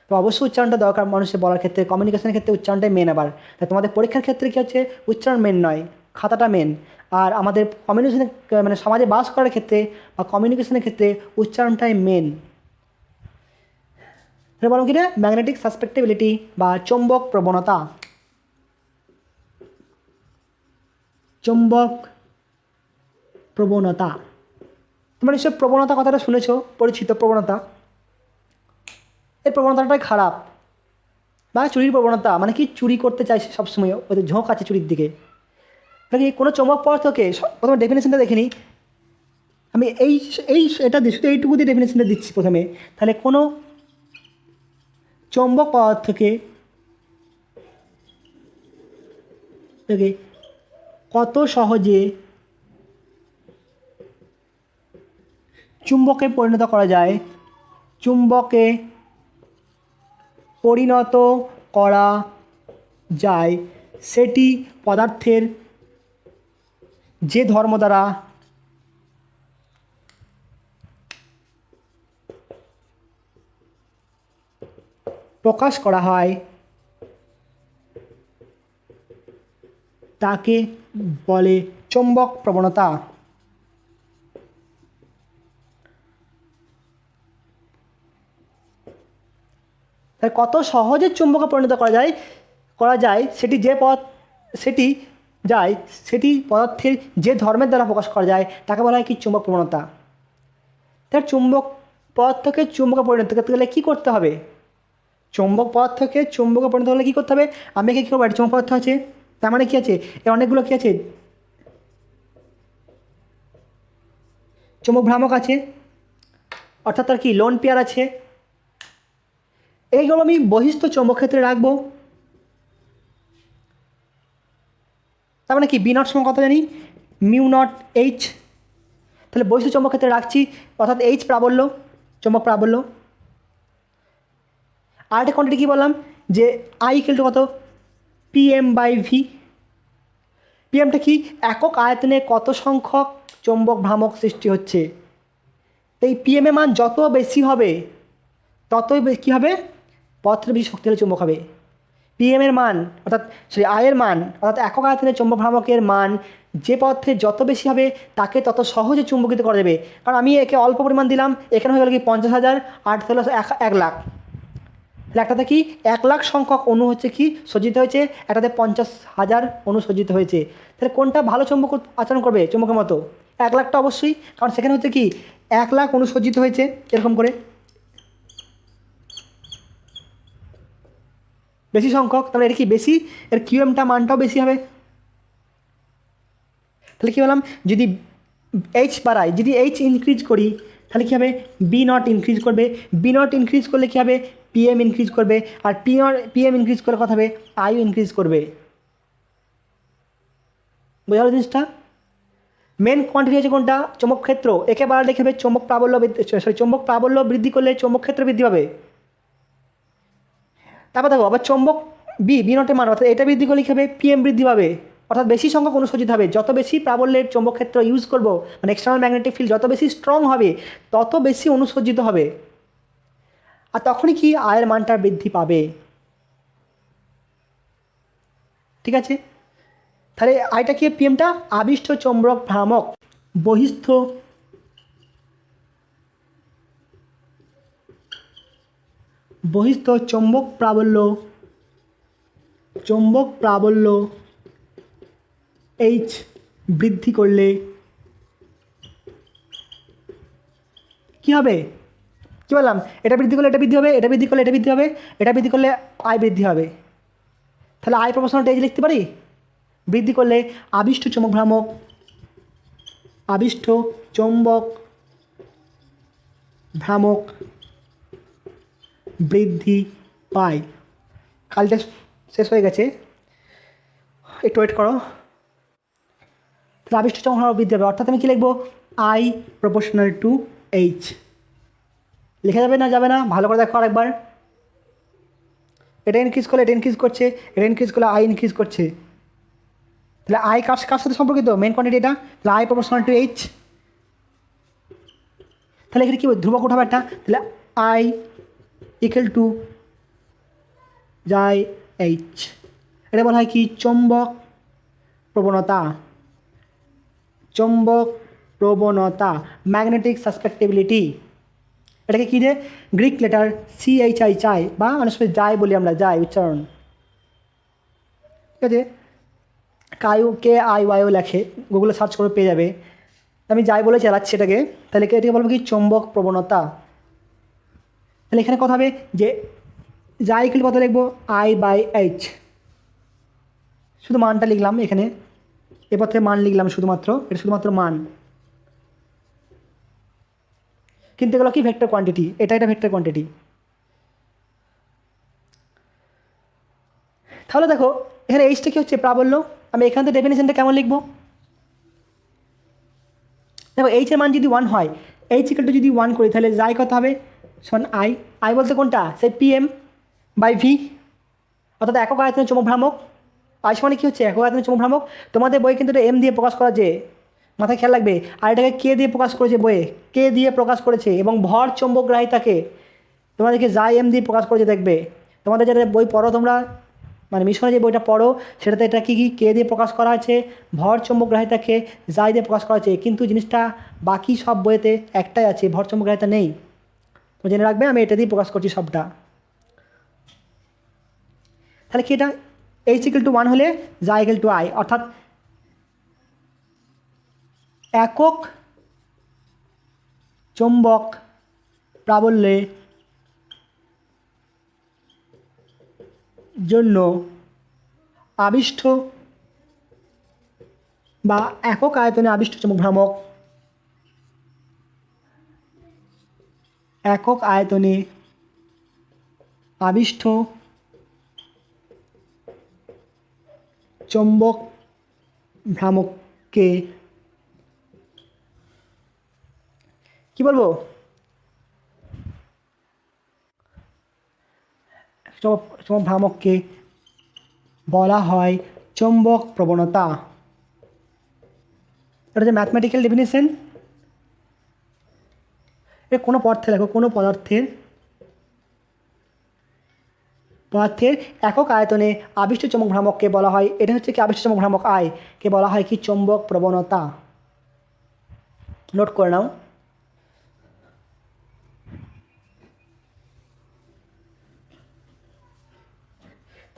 তো অবশ্যই উচ্চারণটা দরকার মানুষের বলার ক্ষেত্রে, কমিউনিকেশনের ক্ষেত্রে উচ্চারণটাই মেন। আবার তাই তোমাদের পরীক্ষার ক্ষেত্রে কী হচ্ছে, উচ্চারণ মেন নয়, খাতাটা মেন। আর আমাদের কমিউনিকেশনের মানে সমাজে বাস করার ক্ষেত্রে বা কমিউনিকেশনের ক্ষেত্রে উচ্চারণটাই মেন। এটা বলো কি রে, ম্যাগনেটিক সাসপেক্টিবিলিটি বা চৌম্বক প্রবণতা। চৌম্বক প্রবণতা, তোমরা নিশ্চয় প্রবণতা কথাটা শুনেছ, পরিচিত প্রবণতা। এই প্রবণতাটাই খারাপ, বা চুরির প্রবণতা, মানে কি চুরি করতে চাইছে সবসময়, ওদের ঝোঁক আছে চুরির দিকে। নাকি কোনো চৌম্বক পদার্থকে, প্রথমে ডেফিনেশনটা দেখে নিই আমি, এটা শুধু এইটুকু দিয়ে ডেফিনেশনটা দিচ্ছি প্রথমে। তাহলে কোনো চৌম্বক পদার্থকে কত সহজে চুম্বকে পরিণত করা যায়, চুম্বকে পরিণত করা যায় সেটি পদার্থের যে ধর্ম দ্বারা প্রকাশ করা হয় তাকে বলে চৌম্বক প্রবণতা। তাই কত সহজে চুম্বকে পরিণত করা যায় সেটি পদার্থের যে ধর্মের দ্বারা প্রকাশ করা যায় তাকে বলা হয় কি, চুম্বক প্রবণতা। তার চুম্বক পদার্থকে চুম্বকে পরিণত করতে গেলে কী করতে হবে, চৌম্বক পদার্থকে চুম্বকে পরিণত হলে কী করতে হবে, আমি কী করবো, একটা চৌম্বক পদার্থ আছে, তার মানে কী আছে, এর অনেকগুলো কী আছে, চৌম্বক ভ্রামক আছে, অর্থাৎ তার কি লোন পেয়ার আছে। এইগুলো আমি বহিস্থ চৌম্বক ক্ষেত্রে রাখবো। তার মানে কি, বি নট সমান কত জানি, মিউ নট এইচ। তাহলে বহিস্থ চৌম্বক ক্ষেত্রে রাখছি, অর্থাৎ এইচ প্রাবল্য, চৌম্বক প্রাবল্য। আর একটা কোয়ান্টিটি কী বললাম, যে আই ইকুয়াল টু কত, PM/V। পিএমটা কি, একক আয়তনে কত সংখ্যক চৌম্বক ভ্রামক সৃষ্টি হচ্ছে। এই পিএমের মান যত বেশি হবে ততই কী হবে, পদার্থের বেশি শক্তিশালী চৌম্বক হবে। পিএমের মান অর্থাৎ আয়ের মান, অর্থাৎ একক আয়তনের চৌম্বক ভ্রামকের মান যে পদার্থের যত বেশি হবে তাকে তত সহজে চুম্বকিত করা যাবে। কারণ আমি একে অল্প পরিমাণ দিলাম, এখানে হয়ে গেল কি 50,000, আর হলো 1 লাখ। তাহলে একটাতে কি 1 লাখ সংখ্যক অণু হচ্ছে কি সজ্জিত হয়েছে, একটাতে 50,000 অণু সজ্জিত হয়েছে। তাহলে কোনটা ভালো চৌম্বক আচরণ করবে চৌম্বকের মতো, 1 লাখটা অবশ্যই, কারণ সেখানে হচ্ছে কি 1 লাখ অণু সজ্জিত হয়েছে এরকম করে, বেশি সংখ্যক। তাহলে এটা কি বেশি, এর কিউএমটা মানটাও বেশি হবে। তাহলে কী বললাম, যদি এইচ বাড়াই, যদি এইচ ইনক্রিজ করি তাহলে কী হবে, বি নট ইনক্রিজ করবে। বি নট ইনক্রিজ করলে কী হবে, পিএম ইনক্রিজ করবে, আর পিএম ইনক্রিজ করে কথা হবে আইও ইনক্রিজ করবে। বোঝা গেল জিনিসটা? মেন কোয়ান্টিটি হচ্ছে কোনটা? চৌম্বক ক্ষেত্র। একে বাড়ালে দেখবে চৌম্বক প্রাবল্য চৌম্বক প্রাবল্য বৃদ্ধি করলে চৌম্বক ক্ষেত্র বৃদ্ধি পাবে। তারপর দেখো আবার চৌম্বক বি নটের মান, অর্থাৎ এটা বৃদ্ধি করলে কী হবে? পিএম বৃদ্ধি পাবে, অর্থাৎ বেশি সংখ্যক অনুসজ্জিত হবে। যত বেশি প্রাবল্যের চৌম্বক ক্ষেত্র ইউজ করবো, মানে এক্সটার্নাল ম্যাগনেটিক ফিল্ড যত বেশি স্ট্রং হবে, তত বেশি অনুসজ্জিত হবে, আর তখনই কি আয়ের মানটা বৃদ্ধি পাবে। ঠিক আছে, তাহলে আইটা কি? পিএমটা আবিষ্ট চৌম্বক ভ্রামক বহিস্থ চৌম্বক প্রাবল্য এইচ বৃদ্ধি করলে কি হবে? কি বললাম? এটা বৃদ্ধি করলে এটা বৃদ্ধি হবে, এটা বৃদ্ধি করলে এটা বৃদ্ধি হবে, এটা বৃদ্ধি করলে আয় বৃদ্ধি হবে। তাহলে আয় প্রপোর্শনাল টু এইচ লিখতে পারি। বৃদ্ধি করলে আবিষ্ট চৌম্বক ভ্রামক বৃদ্ধি পায়। কালটা শেষ হয়ে গেছে, একটু ওয়েট করো। তাহলে আবিষ্ট চৌম্বক ভ্রামক বৃদ্ধি হবে, অর্থাৎ আমি কী লিখবো? I proportional to H. লেখা যাবে না? যাবে না? ভালো করে দেখো আরেকবার। এটা ইনক্রিজ করলে এটা ইনক্রিজ করছে, এটা ইনক্রিজ করলে আই ইনক্রিজ করছে। তাহলে আই কার সাথে সম্পর্কিত? মেন কোয়ান্টিটি এটা। তাহলে আই প্রপোর্শনাল টু এইচ। তাহলে এখানে কী ধ্রুবক উঠাবে একটা, তাহলে আই ইকুয়াল টু যায় এইচ। এটা বলা হয় কি? চৌম্বক প্রবণতা, ম্যাগনেটিক সাসপেক্টেবিলিটি। এটাকে কী রে? গ্রিক লেটার CHI চাই, বা অনেক সময় যাই বলি আমরা, যাই উচ্চারণ। ঠিক আছে, KIYO লেখে, গুগলে সার্চ করে পেয়ে যাবে। আমি যাই বলে চালাচ্ছি এটাকে। তাহলে এটাকে বলবো কি? চৌম্বক প্রবণতা। তাহলে এখানে কথা হবে যে যাই ইকুয়াল কত লিখবো? I/H। শুধু মানটা লিখলাম এখানে, এরপর থেকে মান লিখলাম শুধুমাত্র, এটা শুধুমাত্র মান। কিন্তু এগুলো কি? Vector quantity. এটা ভেক্টর কোয়ান্টিটি। তাহলে দেখো এখানে এইচটা কী হচ্ছে? প্রাবল্য। আমি এখান থেকে ডেফিনেশনটা কেমন লিখবো? দেখো এইচের মান যদি 1 হয়, এইচ ইকুয়াল টু যদি 1 করি, তাহলে যাই কত হবে? শোন আই বলতে কোনটা? সেই PM/V, অর্থাৎ একক আয়তনের চৌম্বক ভ্রামক। আই সমানে কী হচ্ছে? একক আয়তনের চৌম্বক ভ্রামক। তোমাদের বই কিন্তু এটা M দিয়ে প্রকাশ করা, যে মাথায় খেয়াল রাখবে। আর এটাকে কে দিয়ে প্রকাশ করেছে? বইয়ে কে দিয়ে প্রকাশ করেছে, এবং ভর চৌম্বকগ্রাহিতাকে তোমাদেরকে যাই M দিয়ে প্রকাশ করেছে। দেখবে তোমাদের যারা বই পড়ো তোমরা, মানে মিশনে যে বইটা পড়ো, সেটাতে এটা কি কে দিয়ে প্রকাশ করা আছে? ভর চৌম্বকগ্রাহিতাকে যাই দিয়ে প্রকাশ করা আছে। কিন্তু জিনিসটা বাকি সব বইয়েতে একটাই আছে, ভর চৌম্বকগ্রাহিতা নেই। তো জেনে রাখবে আমি এটা দিয়ে প্রকাশ করছি সবটা। তাহলে কি? এটা এইচ ইকুয়াল টু 1 হলে যাই ইকুয়াল টু আই, অর্থাৎ একক চৌম্বক প্রাবল্যে জন্য আবিষ্ট বা একক আয়তনে আবিষ্ট চৌম্বক ভ্রামক, একক আয়তনে আবিষ্ট চৌম্বক ভ্রামককে কি বলবো? চৌম্বক ভ্রামককে বলা হয় চৌম্বক প্রবণতা। এটা হচ্ছে ম্যাথমেটিক্যাল ডেফিনেশন। এটা কোনো পদার্থে লেখো, কোনো পদার্থের একক আয়তনে আবিষ্ট চৌম্বক ভ্রামককে বলা হয়, এটা হচ্ছে কি? আবিষ্ট চৌম্বক ভ্রামক আই কে বলা হয় কি? চৌম্বক প্রবণতা। নোট করে নাও।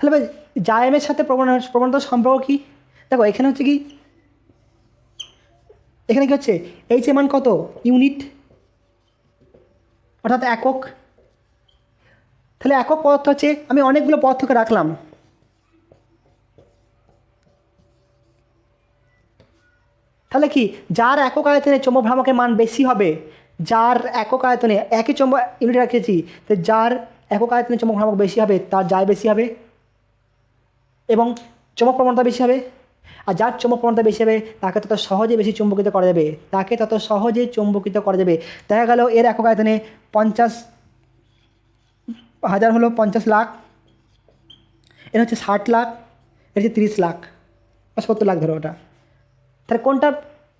তাহলে ভাই জাএমের সাথে প্রবণতার সম্পর্ক কি? দেখো এখানে হচ্ছে কি? এখানে কি হচ্ছে? এইচ এর মান কত? ইউনিট, অর্থাৎ একক। তাহলে একক পদার্থ হচ্ছে, আমি অনেকগুলো পদার্থকে রাখলাম। তাহলে কি? যার একক আয়তনে চৌম্বক ভ্রামকের মান বেশি হবে, যার একক আয়তনে একই চৌম্বক ইউনিট রাখেছি, তো যার একক আয়তনে চৌম্বক ভ্রামক বেশি হবে তার জায় বেশি হবে এবং চৌম্বক প্রবণতা বেশি হবে, আর যার চৌম্বক প্রবণতা বেশি হবে তাকে তত সহজে বেশি চুম্বকিত করা যাবে, দেখা গেল এর একক আয়তনে 50,000 হলো 50 লাখ, এর হচ্ছে 60 লাখ, এর হচ্ছে 30 লাখ বা 70 লাখ ধরো ওটা। তাহলে কোনটা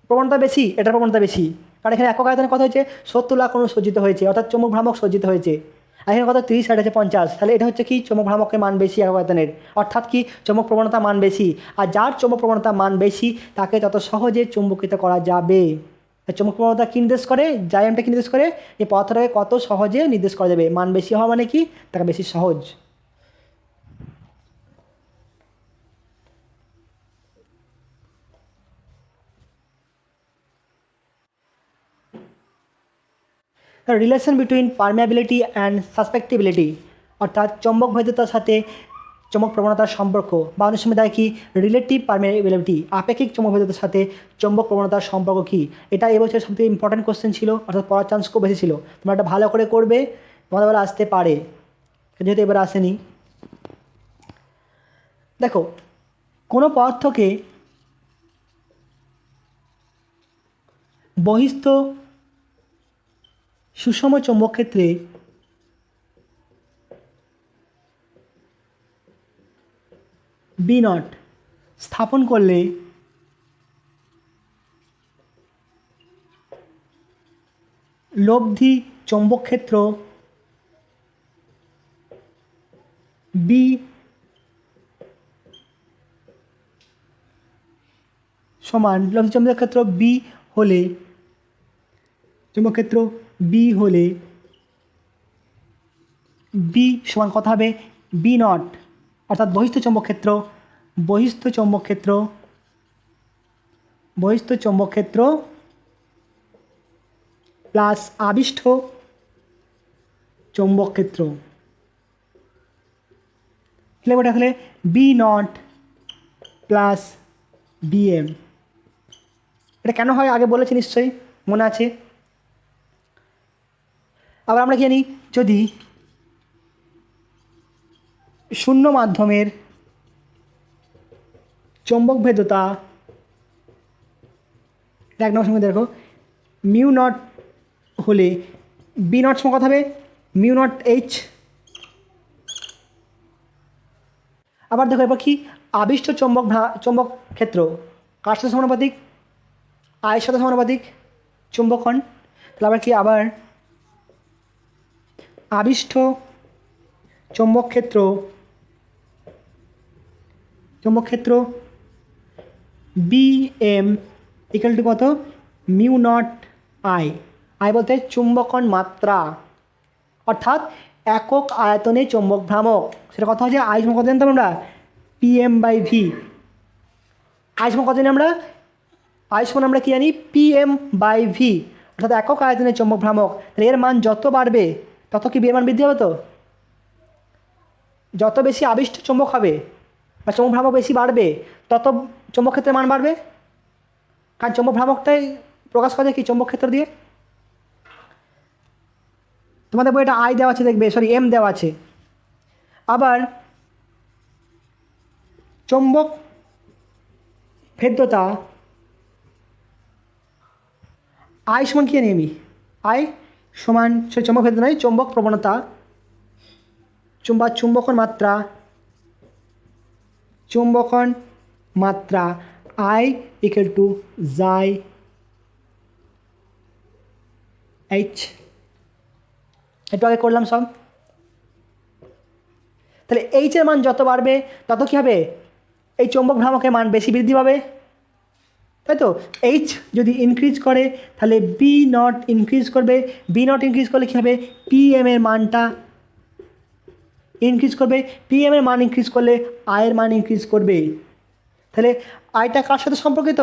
প্রবণতা বেশি? এটার প্রবণতা বেশি, কারণ এখানে একক আয়তনে কত হয়েছে 70 লাখ অণু সজ্জিত হয়েছে, অর্থাৎ চৌম্বক ভ্রামক সজ্জিত হয়েছে। আর এখানে কত 30 আর হচ্ছে 50, তাহলে এটা হচ্ছে কি চৌম্বক ভ্রামকের মান বেশি একক আয়তনের, অর্থাৎ কি চৌম্বক প্রবণতা মান বেশি, আর যার চৌম্বক প্রবণতা মান বেশি তাকে তত সহজে চুম্বকিত করা যাবে। চৌম্বক প্রবণতা কী নির্দেশ করে? জায়ামটা কী নির্দেশ করে? এই পদার্থটাকে কত সহজে নির্দেশ করা যাবে। মান বেশি হওয়া মানে কি? তাকে বেশি সহজ। রিলেশন বিটুইন পারমিয়াবিলিটি অ্যান্ড সাসপেক্টিবিলিটি, অর্থাৎ চৌম্বক ভেদ্যতার সাথে চৌম্বক প্রবণতার সম্পর্ক, বা অনেক সময় দেখি রিলেটিভ পারমিয়াবিলিটি, আপেক্ষিক চৌম্বক ভেদ্যতার সাথে চৌম্বক প্রবণতার সম্পর্ক কী। এটা এবছর সবথেকে ইম্পর্টেন্ট কোশ্চেন ছিল, অর্থাৎ পড়ার চান্স খুব বেশি ছিল। তোমরা এটা ভালো করে করবে, তোমাদের এবার আসতে পারে, যেহেতু এবার আসেনি। দেখো, কোনো পদার্থকে বহিস্থ সুষম চৌম্বক ক্ষেত্রে B0 স্থাপন করলে লব্ধি চৌম্বক ক্ষেত্র B সমান লব্ধি চৌম্বক ক্ষেত্র B হলে চৌম্বক ক্ষেত্র B হলে B সমান কত হবে? B0, অর্থাৎ বহিস্থ চৌম্বক ক্ষেত্র প্লাস আবিষ্ঠ চৌম্বক ক্ষেত্র। কি লিখব তাহলে? B0 plus BM। এটা কেন হয় আগে বলেছি নিশ্চয়ই, মনে আছে? আবার আমরা কি জানি, যদি শূন্য মাধ্যমের চৌম্বক ভেদ্যতা, এক নম্বর সঙ্গে দেখো μ0 হলে B0 সমান কত হবে? μ0H। আবার দেখো এবার কি আবিষ্ট চৌম্বক ক্ষেত্র কার সাথে সমানুপাতিক? আয়ের সাথে সমানুপাতিক, চুম্বকন। তাহলে আবার কি আবার আবিষ্ট চৌম্বক ক্ষেত্র BM ইকুয়াল টু কত? μ0I। আই বলতে চুম্বকন মাত্রা, অর্থাৎ একক আয়তনে চৌম্বক ভ্রামক। সেটা কথা হচ্ছে আই সমান কত জানতাম আমরা? PM/V। আই সমান কত জানি আমরা? আই সমান আমরা কি জানি? PM/V, অর্থাৎ একক আয়তনে চৌম্বক ভ্রামক। তাহলে এর মান যত বাড়বে তত কি বিয়ের মান বৃদ্ধি হবে? তো যত বেশি আবিষ্ট চৌম্বক হবে বা চৌম্বক ভ্রামক বেশি বাড়বে তত চৌম্বক ক্ষেত্রের মান বাড়বে, কারণ চৌম্বক ভ্রামকটাই প্রকাশ করা যায় কি চৌম্বক ক্ষেত্র দিয়ে। তোমাদের বই এটা আই দেওয়া আছে, দেখবে M দেওয়া আছে। আবার চৌম্বক ভেদ্যতা আই সমান কি জানি আমি? আই সমান চৌম্বক ভেদ্যতা নয়, চৌম্বক প্রবণতা চুম্বকন মাত্রা I ইকুয়াল টু জাই H। একটু আগে করলাম সব। তাহলে এইচের মান যত বাড়বে তত কী হবে? এই চৌম্বক ভ্রামকের মান বেশি বৃদ্ধি পাবে, তাই তো? এইচ যদি ইনক্রিজ করে তাহলে B0 ইনক্রিজ করবে, B0 ইনক্রিজ করলে কী হবে? PM এর মানটা ইনক্রিজ করবে, PM এর মান ইনক্রিজ করলে আয়ের মান ইনক্রিজ করবে। তাহলে আয়টা কার সাথে সম্পর্কিত?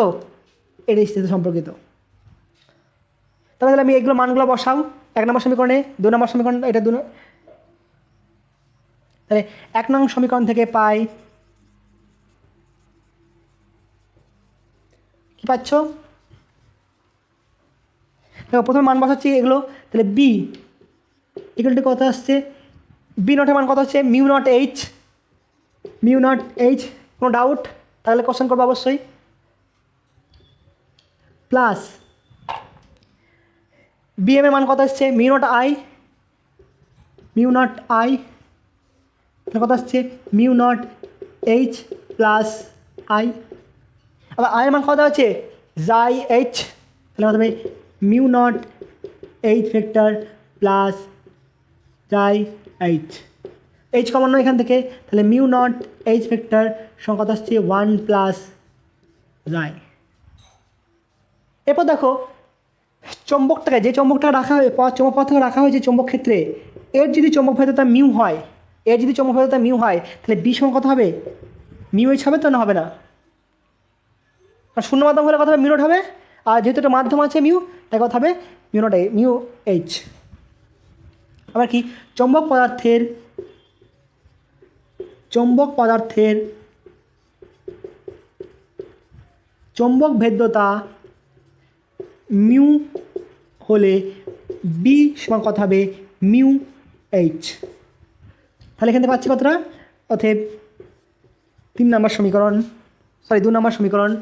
এর সাথে সম্পর্কিত। তাহলে আমি এগুলো মানগুলো বসাও 1 নম্বর সমীকরণে, 2 নম্বর সমীকরণ, এটা তাহলে 1 নং সমীকরণ থেকে পাই কি পাচ্ছ? দেখো প্রথমে মান বসাচ্ছি এগুলো। তাহলে B ইকুয়াল টু কত আসছে? বি নটের মান কত হচ্ছে mu naught H, mu naught H, কোনো ডাউট? তাহলে কোশ্চেন করবো অবশ্যই। প্লাস বি এম এর মান কত আসছে mu not I, mu not I কত আসছে mu naught H plus I. আবার আই এর মান কত আছে জাই এইচ, তাহলে কত হবে mu naught H vector plus জাই এইচ। এইচ কমন নয় এখান থেকে, তাহলে মিউ নট এইচ ভেক্টর সঙ্গে কত আসছে 1 প্লাস জাই। এরপর দেখো চৌম্বকটাকে, যে চৌম্বকটা রাখা হয় চৌম্বক পদার্থকে রাখা হয়েছে চৌম্বক ক্ষেত্রে, এর যদি চৌম্বক ভেদ্যতা মিউ হয়, এর যদি চৌম্বক ভেদ্যতা মিউ হয়, তাহলে বি সমান কত হবে মিউ এইচ হবে তো, না হবে না? আর শূন্য মাধ্যম হলে কত হবে মিউ নট হবে, আর যেহেতু একটা মাধ্যম আছে মিউ, তাই কত হবে মিউ নট মিউ এইচ। আবার কি চৌম্বক পদার্থের চৌম্বক ভেদ্যতা মিউ হলে বি সমান কত হবে মিউ এইচ। তাহলে এখান থেকে পাচ্ছি কতটা, অতএব 2 নম্বর সমীকরণ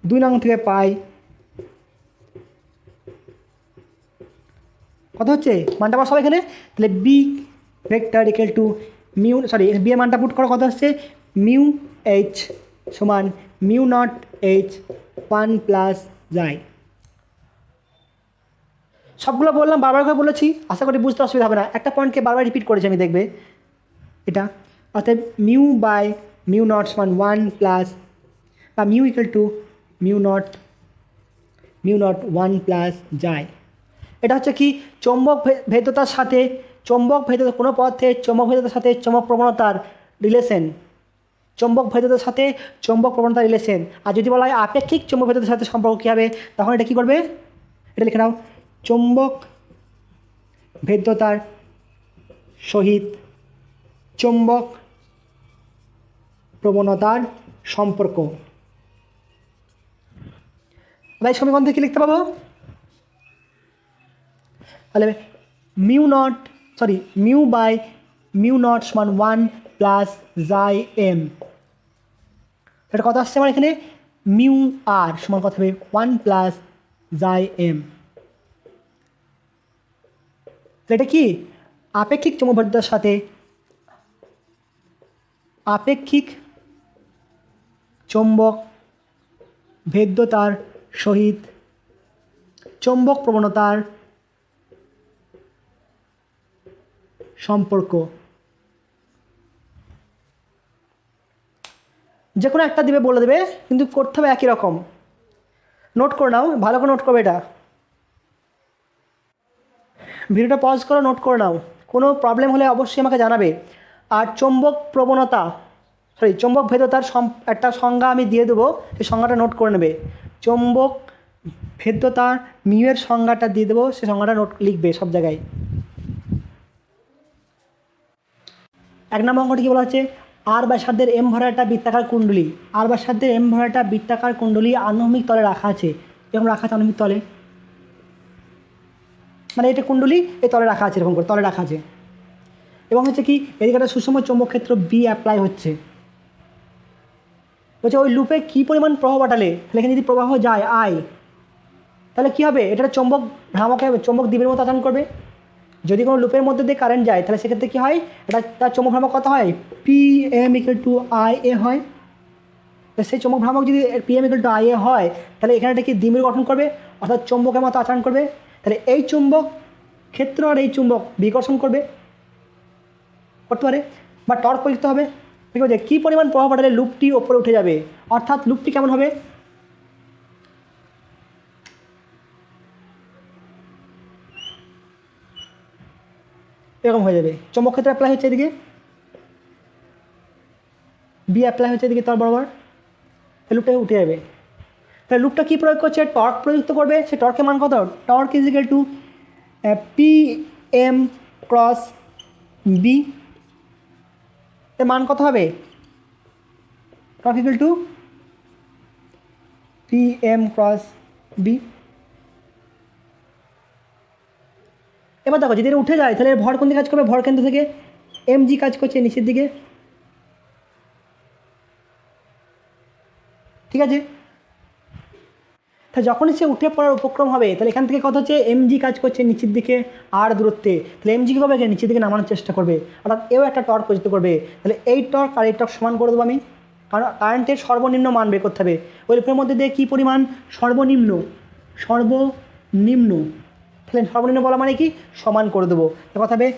দুই নং থেকে পাই কত হচ্ছে মানটা পাস হবে এখানে, তাহলে B vector equal to mu B এর মানটা পুট করো কত হচ্ছে মিউ এইচ সমান mu naught H 1 plus chi. সবগুলো বললাম, বারবার করে বলেছি, আশা করি বুঝতে অসুবিধা হবে না। একটা পয়েন্টকে বারবার রিপিট করেছি আমি, দেখবে এটা। অর্থাৎ মিউ বাই মিউ নট সমান 1 প্লাস বা mu equal to mu not 1 plus জাই। এটা হচ্ছে কি চৌম্বক ভেদ্যতার সাথে কোনো পদার্থের চৌম্বক ভেদ্যতার সাথে চৌম্বক প্রবণতার রিলেশন, চৌম্বক ভেদ্যতার সাথে চৌম্বক প্রবণতার রিলেশন। আর যদি বলা হয় আপেক্ষিক চৌম্বক ভেদ্যতার সাথে সম্পর্ক কী হবে, তখন এটা কী করবে, এটা লিখে নাও চৌম্বক ভেদ্যতার সহিত চৌম্বক প্রবণতার সম্পর্ক। তাই সমীকরণ থেকে লিখতে পাবো, তাহলে মিউ বাই মিউ নট সমান 1 প্লাস জাই এম। এটা কত আসছে আমার এখানে মিউ আর সমান কত হবে 1 প্লাস জাই এম। এটা কি আপেক্ষিক চৌম্বক ভেদ্যতার সাথে আপেক্ষিক চৌম্বক ভেদ্যতার সহিত চৌম্বক প্রবণতার সম্পর্ক। যে কোনো একটা দিবে, বলে দেবে, কিন্তু করতে হবে একই রকম। নোট করে নাও, ভালো করে নোট করবে এটা। ভিডিওটা পজ করো, নোট করে নাও। কোনো প্রবলেম হলে অবশ্যই আমাকে জানাবে। আর চৌম্বক ভেদ্যতার একটা সংজ্ঞা আমি দিয়ে দেবো, সেই সংজ্ঞাটা নোট করে নেবে। চৌম্বক ভেদ্যতার মিউয়ের সংজ্ঞাটা দিয়ে দেবো, সেই সংজ্ঞাটা নোট লিখবে সব জায়গায়। 1 নম্বর অঙ্কটি কী বলা হচ্ছে, আর ব্যাসার্ধের এম ভরা একটা বৃত্তাকার কুণ্ডলী, আনুভূমিক তলে রাখা আছে। এরকম রাখা আছে আনুভূমিক তলে, মানে এটা কুণ্ডলী এই তলে রাখা আছে, এরকম করে তলে রাখা আছে। এবং হচ্ছে কি এদিকে একটা সুষম চৌম্বক ক্ষেত্র বি অ্যাপ্লাই হচ্ছে। বলছে ওই লুপে কী পরিমাণ প্রবাহ পাঠালে, তাহলে এখানে যদি প্রবাহ যায় আই, তাহলে কী হবে, এটা চৌম্বক ভ্রামকে চৌম্বক দ্বীপের মতো আচরণ করবে। যদি কোনো লুপের মধ্যে দিয়ে কারেন্ট যায়, তাহলে সেক্ষেত্রে কী হয়, এটা তার চৌম্বক ভ্রামক কত হয় P M equal to I A হয়। সেই চৌম্বক ভ্রামক যদি P M equal to I A হয়, তাহলে এখানে এটা কি দ্বিমেরু গঠন করবে, অর্থাৎ চৌম্বকের মতো আচরণ করবে। তাহলে এই চুম্বক ক্ষেত্র আর এই চুম্বক বিকর্ষণ করতে পারে, বা টর্ক লিখতে হবে। ঠিক আছে, কী পরিমাণ প্রভাব পাঠালে লুপটি ওপরে উঠে যাবে, অর্থাৎ লুপটি কেমন হবে, এরকম হয়ে যাবে। চৌম্বক ক্ষেত্রে অ্যাপ্লাই হচ্ছে এদিকে, বি অ্যাপ্লাই হচ্ছে এদিকে তার বরাবর, লুপটা উঠে যাবে। তাহলে লুপটা কী প্রয়োগ করছে, টর্ক প্রযুক্ত করবে। সে টর্কের মান কত, torque is equal to P M cross B. এর মান কত হবে, torque equal to P M cross B. এবার দেখো যদি এটা উঠে যায়, তাহলে ভর কোন দিকে কাজ করবে, ভর কেন্দ্র থেকে mg কাজ করছে নিচের দিকে, ঠিক আছে। তা যখনই সে উঠে পড়ার উপক্রম হবে তাহলে এখান থেকে কথা হচ্ছে mg কাজ করছে নিচের দিকে আর দূরত্বে, তাহলে mg কী করবে, নিচের দিকে নামানোর চেষ্টা করবে, অর্থাৎ এও একটা টর্ক প্রযুক্ত করবে। তাহলে এই টর্ক আর এই টর্ক সমান করে দেবো আমি, কারণ কারেন্টের সর্বনিম্ন মান বের করতে হবে। ওই লুপের মধ্যে দিয়ে কী পরিমাণ, সর্বনিম্ন, তাহলে সর্বনিম্ন বলা মানে কি, সমান করে দেবো। কথা হবে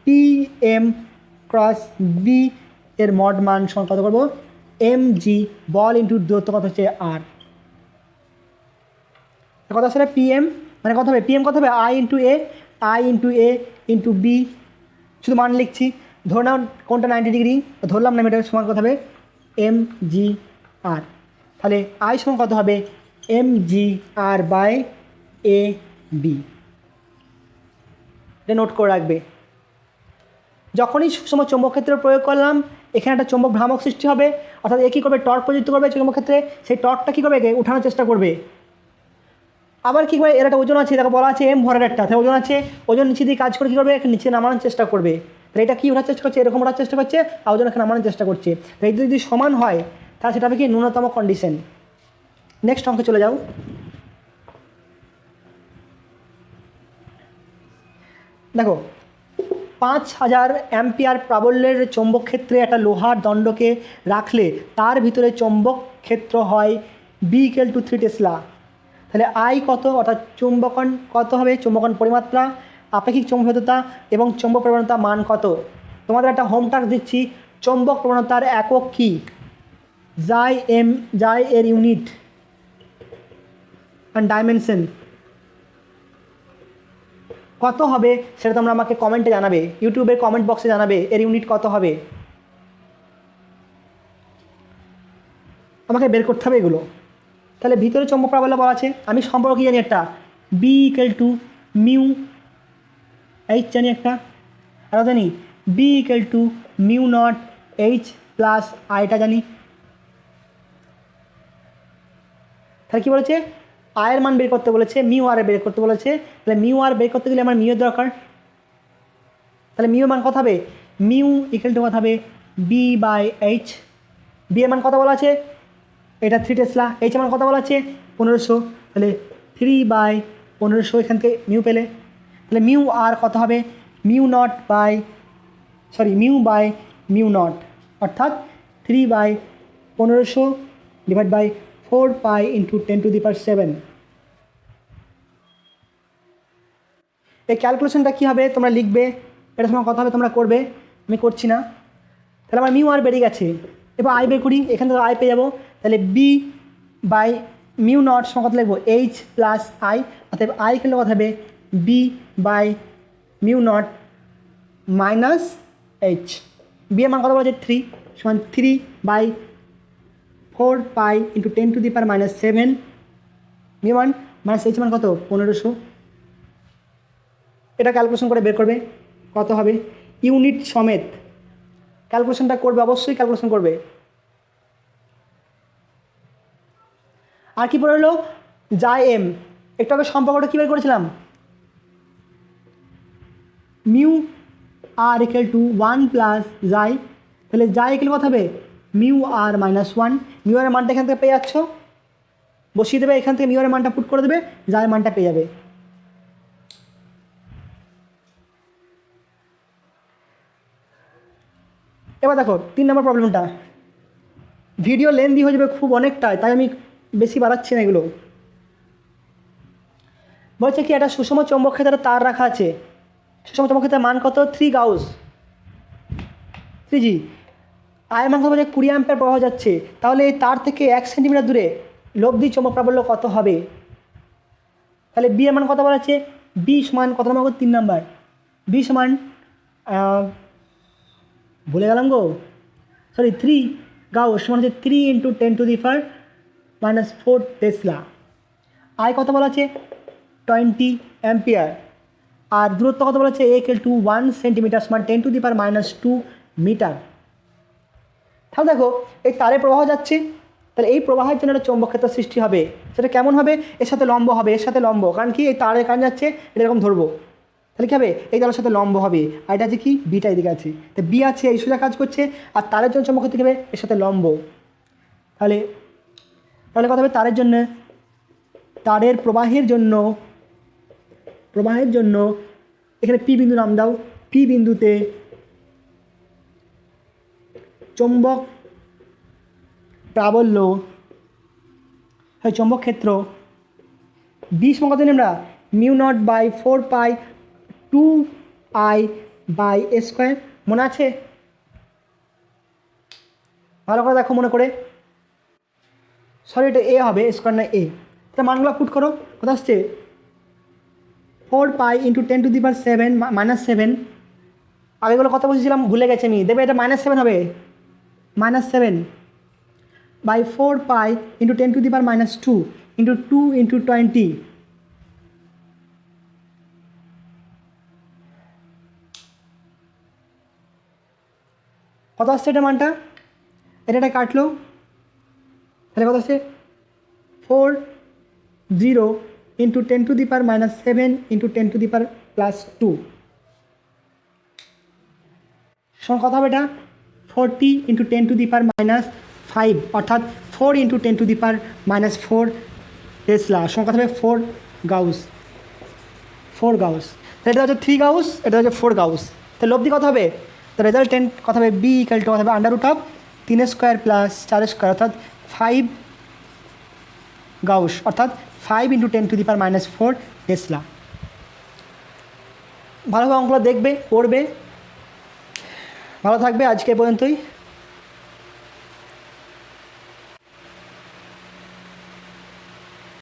পি এম ক্রস বি এর মড মান সমান কত করবো, mg বল ইন্টু দূরত্ব কত হচ্ছে আর। কত আসলে পিএম মানে কত হবে, পিএম কত হবে, I into A into B, শুধু মান লিখছি, ধরে নাও কোনটা 90 ডিগ্রি, ধরলাম না, এটা সমান কত হবে mg আর। তাহলে আই সমান কত হবে mg আর বাই এ বি, এটা নোট করে রাখবে। যখনই সুষম চৌম্বক ক্ষেত্র প্রয়োগ করলাম এখানে একটা চৌম্বক ভ্রামক সৃষ্টি হবে, অর্থাৎ এ কী করবে, টর্ক প্রযুক্ত করবে চৌম্বক ক্ষেত্রে, সেই টর্কটা কী করবে, উঠানোর চেষ্টা করবে। আবার কী করে, এর একটা ওজন আছে, দেখো বলা আছে এম ভরের একটা, তাহলে ওজন আছে, ওজন নিচে দিয়ে কাজ করে কী করবে, নিচে নামানোর চেষ্টা করবে। তাহলে এটা কী ওঠার চেষ্টা করছে, এরকম ওঠার চেষ্টা করছে, আর ওজন এখানে নামানোর চেষ্টা করছে। তাই যদি সমান হয় তাহলে সেটা হবে কি ন্যূনতম কন্ডিশন। নেক্সট অঙ্কে চলে যাও। দেখো 5000 অ্যাম্পিয়ার প্রাবল্যের চৌম্বক ক্ষেত্রে একটা লোহার দণ্ডকে রাখলে তার ভিতরে চৌম্বক ক্ষেত্র হয় বি ইকুয়াল টু 3 টেসলা। তাহলে আই কত, অর্থাৎ চুম্বকন কত হবে, চুম্বকন পরিমাত্রা, আপেক্ষিক চৌম্বকতা এবং চৌম্বক প্রবণতা মান কত। তোমাদের একটা হোম টাস্ক দিচ্ছি, চৌম্বক প্রবণতার একক কী, যাই এর ইউনিট অ্যান্ড ডাইমেনশন কত হবে সেটা তোমরা আমাকে কমেন্টে জানাবে, ইউটিউবের কমেন্ট বক্সে জানাবে এর ইউনিট কত হবে, আমাকে বের করতে হবে এগুলো। তাহলে ভিতরে চৌম্বক প্রাবল্য বলা আছে, আমি সম্পর্ক কী জানি একটা, B equal to mu H জানি একটা, আর জানি B equal to mu naught H plus আইটা জানি। তাহলে কী বলেছে, আয়ের মান বের করতে বলেছে, মিউ আর বের করতে বলেছে। তাহলে মিউ আর বের করতে গেলে আমার মিউর দরকার, তাহলে মিউ মান কত হবে, মিউ ইকুয়াল টু কত হবে বি বাই এইচ। বি এর মান কত বলা আছে, এটা 3 টেসলা, এইচ এর মান কত বলা আছে 1500, তাহলে 3/1500 এখান থেকে মিউ পেলে। তাহলে মিউ আর কত হবে, মিউ বাই মিউ নট, অর্থাৎ 3/1500 ডিভাইড বাই 4 পাই ইন্টু 10⁷। এই ক্যালকুলেশনটা কী হবে তোমরা লিখবে, এটা সময় কথা হবে তোমরা করবে, আমি করছি না। তাহলে আমার মিউ আর বেরিয়ে গেছে, এবার আই বের করি, এখান থেকে আই পেয়ে যাবো। তাহলে বি বাই মিউ নট সময় কত লিখবো, এইচ প্লাস আই, অর্থাৎ আই খেলে কথা হবে B by mu naught minus H. B এর মান কত বলা যায় 3 সমান 3/4 পাই ইন্টু 10⁻⁷। মিউ মান মাইনাস এইচ মান কত 1500। এটা ক্যালকুলেশন করে বের করবে কত হবে, ইউনিট সমেত ক্যালকুলেশনটা করবে, অবশ্যই ক্যালকুলেশন করবে। আর কি পড়ে হলো, যা এম, একটু আগে সম্পর্কটা কী বের করেছিলাম, mu R equal to 1 plus chi, তাহলে যাই ইকুয়াল কত হবে মিউ আর -1। মিউ আর মানটা এখান থেকে পেয়ে যাচ্ছ, বসিয়ে দেবে, এখান থেকে মিউ আর মানটা পুট করে দেবে, যাই মানটা পেয়ে যাবে। এবার দেখো 3 নম্বর প্রবলেমটা, ভিডিও লেন্দি হয়ে যাবে খুব অনেকটাই, তাই আমি বেশি বাড়াচ্ছি না এগুলো। বলছে কি একটা সুষম চৌম্বক ক্ষেত্রে তার রাখা আছে, সুষম চৌম্বক ক্ষেত্রের মান কত 3 গাউস 3G, আয়ের মান কত বলছে 20 অ্যাম্পিয়ার প্রবাহ যাচ্ছে, তাহলে তার থেকে 1 সেন্টিমিটার দূরে লব্ধি চৌম্বক প্রাবল্য কত হবে। তাহলে বি এর মান কত বলা আছে, বি সমান কত নম্বর 3 নাম্বার, বি সমান ভুলে গেলাম গো, 3 গাউস সমান হচ্ছে 3 × 10⁻⁴ টেসলা। আয় কত বলা আছে 20 অ্যাম্পিয়ার, আর দূরত্ব কত বলা আছে এ ইকুয়াল টু 1 সেন্টিমিটার সমান 10⁻² মিটার। তাহলে দেখো এই তারে প্রবাহ যাচ্ছে, তাহলে এই প্রবাহের জন্য একটা চৌম্বক ক্ষেত্র সৃষ্টি হবে, সেটা কেমন হবে, এর সাথে লম্ব হবে, এর সাথে লম্ব, কারণ কি এই তারে কারেন্ট যাচ্ছে, এটা এরকম ধরবো, তাহলে কী হবে, এই তারের সাথে লম্ব হবে, আর এটা আছে কি বিটা এদিকে আছে, তো বি আছে এই সোজা কাজ করছে, আর তারের জন্য চৌম্বক ক্ষেত্র কী হবে এর সাথে লম্ব। তাহলে তাহলে কথা হবে তারের প্রবাহের জন্য এখানে পি বিন্দু নাম দাও, পি বিন্দুতে চৌম্বক প্রাবল্য হয় চৌম্বক ক্ষেত্র বি সমান কত আমরা μ0/4π2I/a², মনে আছে? ভালো করে দেখো মনে করে, সরি এটা এ হবে স্কোয়ার না এ, তা মানগুলো পুট করো, কত আসছে 4π × 10⁻7 -7, আগেগুলো কত বসেছিলাম ভুলে গেছি আমি, দেবে এটা -7 হবে, -7/4π × 10⁻2 × 2 × 20, কত আসছে এটা মানটা, এটা কাটলো, তাহলে কত আসছে 40 × 10⁻7 × 10⁻2 সমান কত হবে এটা 40 × 10⁻5, অর্থাৎ 4 × 10⁻4 টেসলা সমান কত হবে 4 গাউস। তাহলে এটা হচ্ছে 3 গাউস, এটা হচ্ছে 4 গাউস, তাহলে লব্ধি কত হবে, তো রেজাল্টেন্ট কত হবে বি ইকাল টু কত হবে √3² + 4² অর্থাৎ 5 গাউস, অর্থাৎ 5 × 10⁻4 টেসলা। ভালোভাবে অঙ্কগুলো দেখবে, পড়বে, ভালো থাকবে, আজকে এ পর্যন্তই।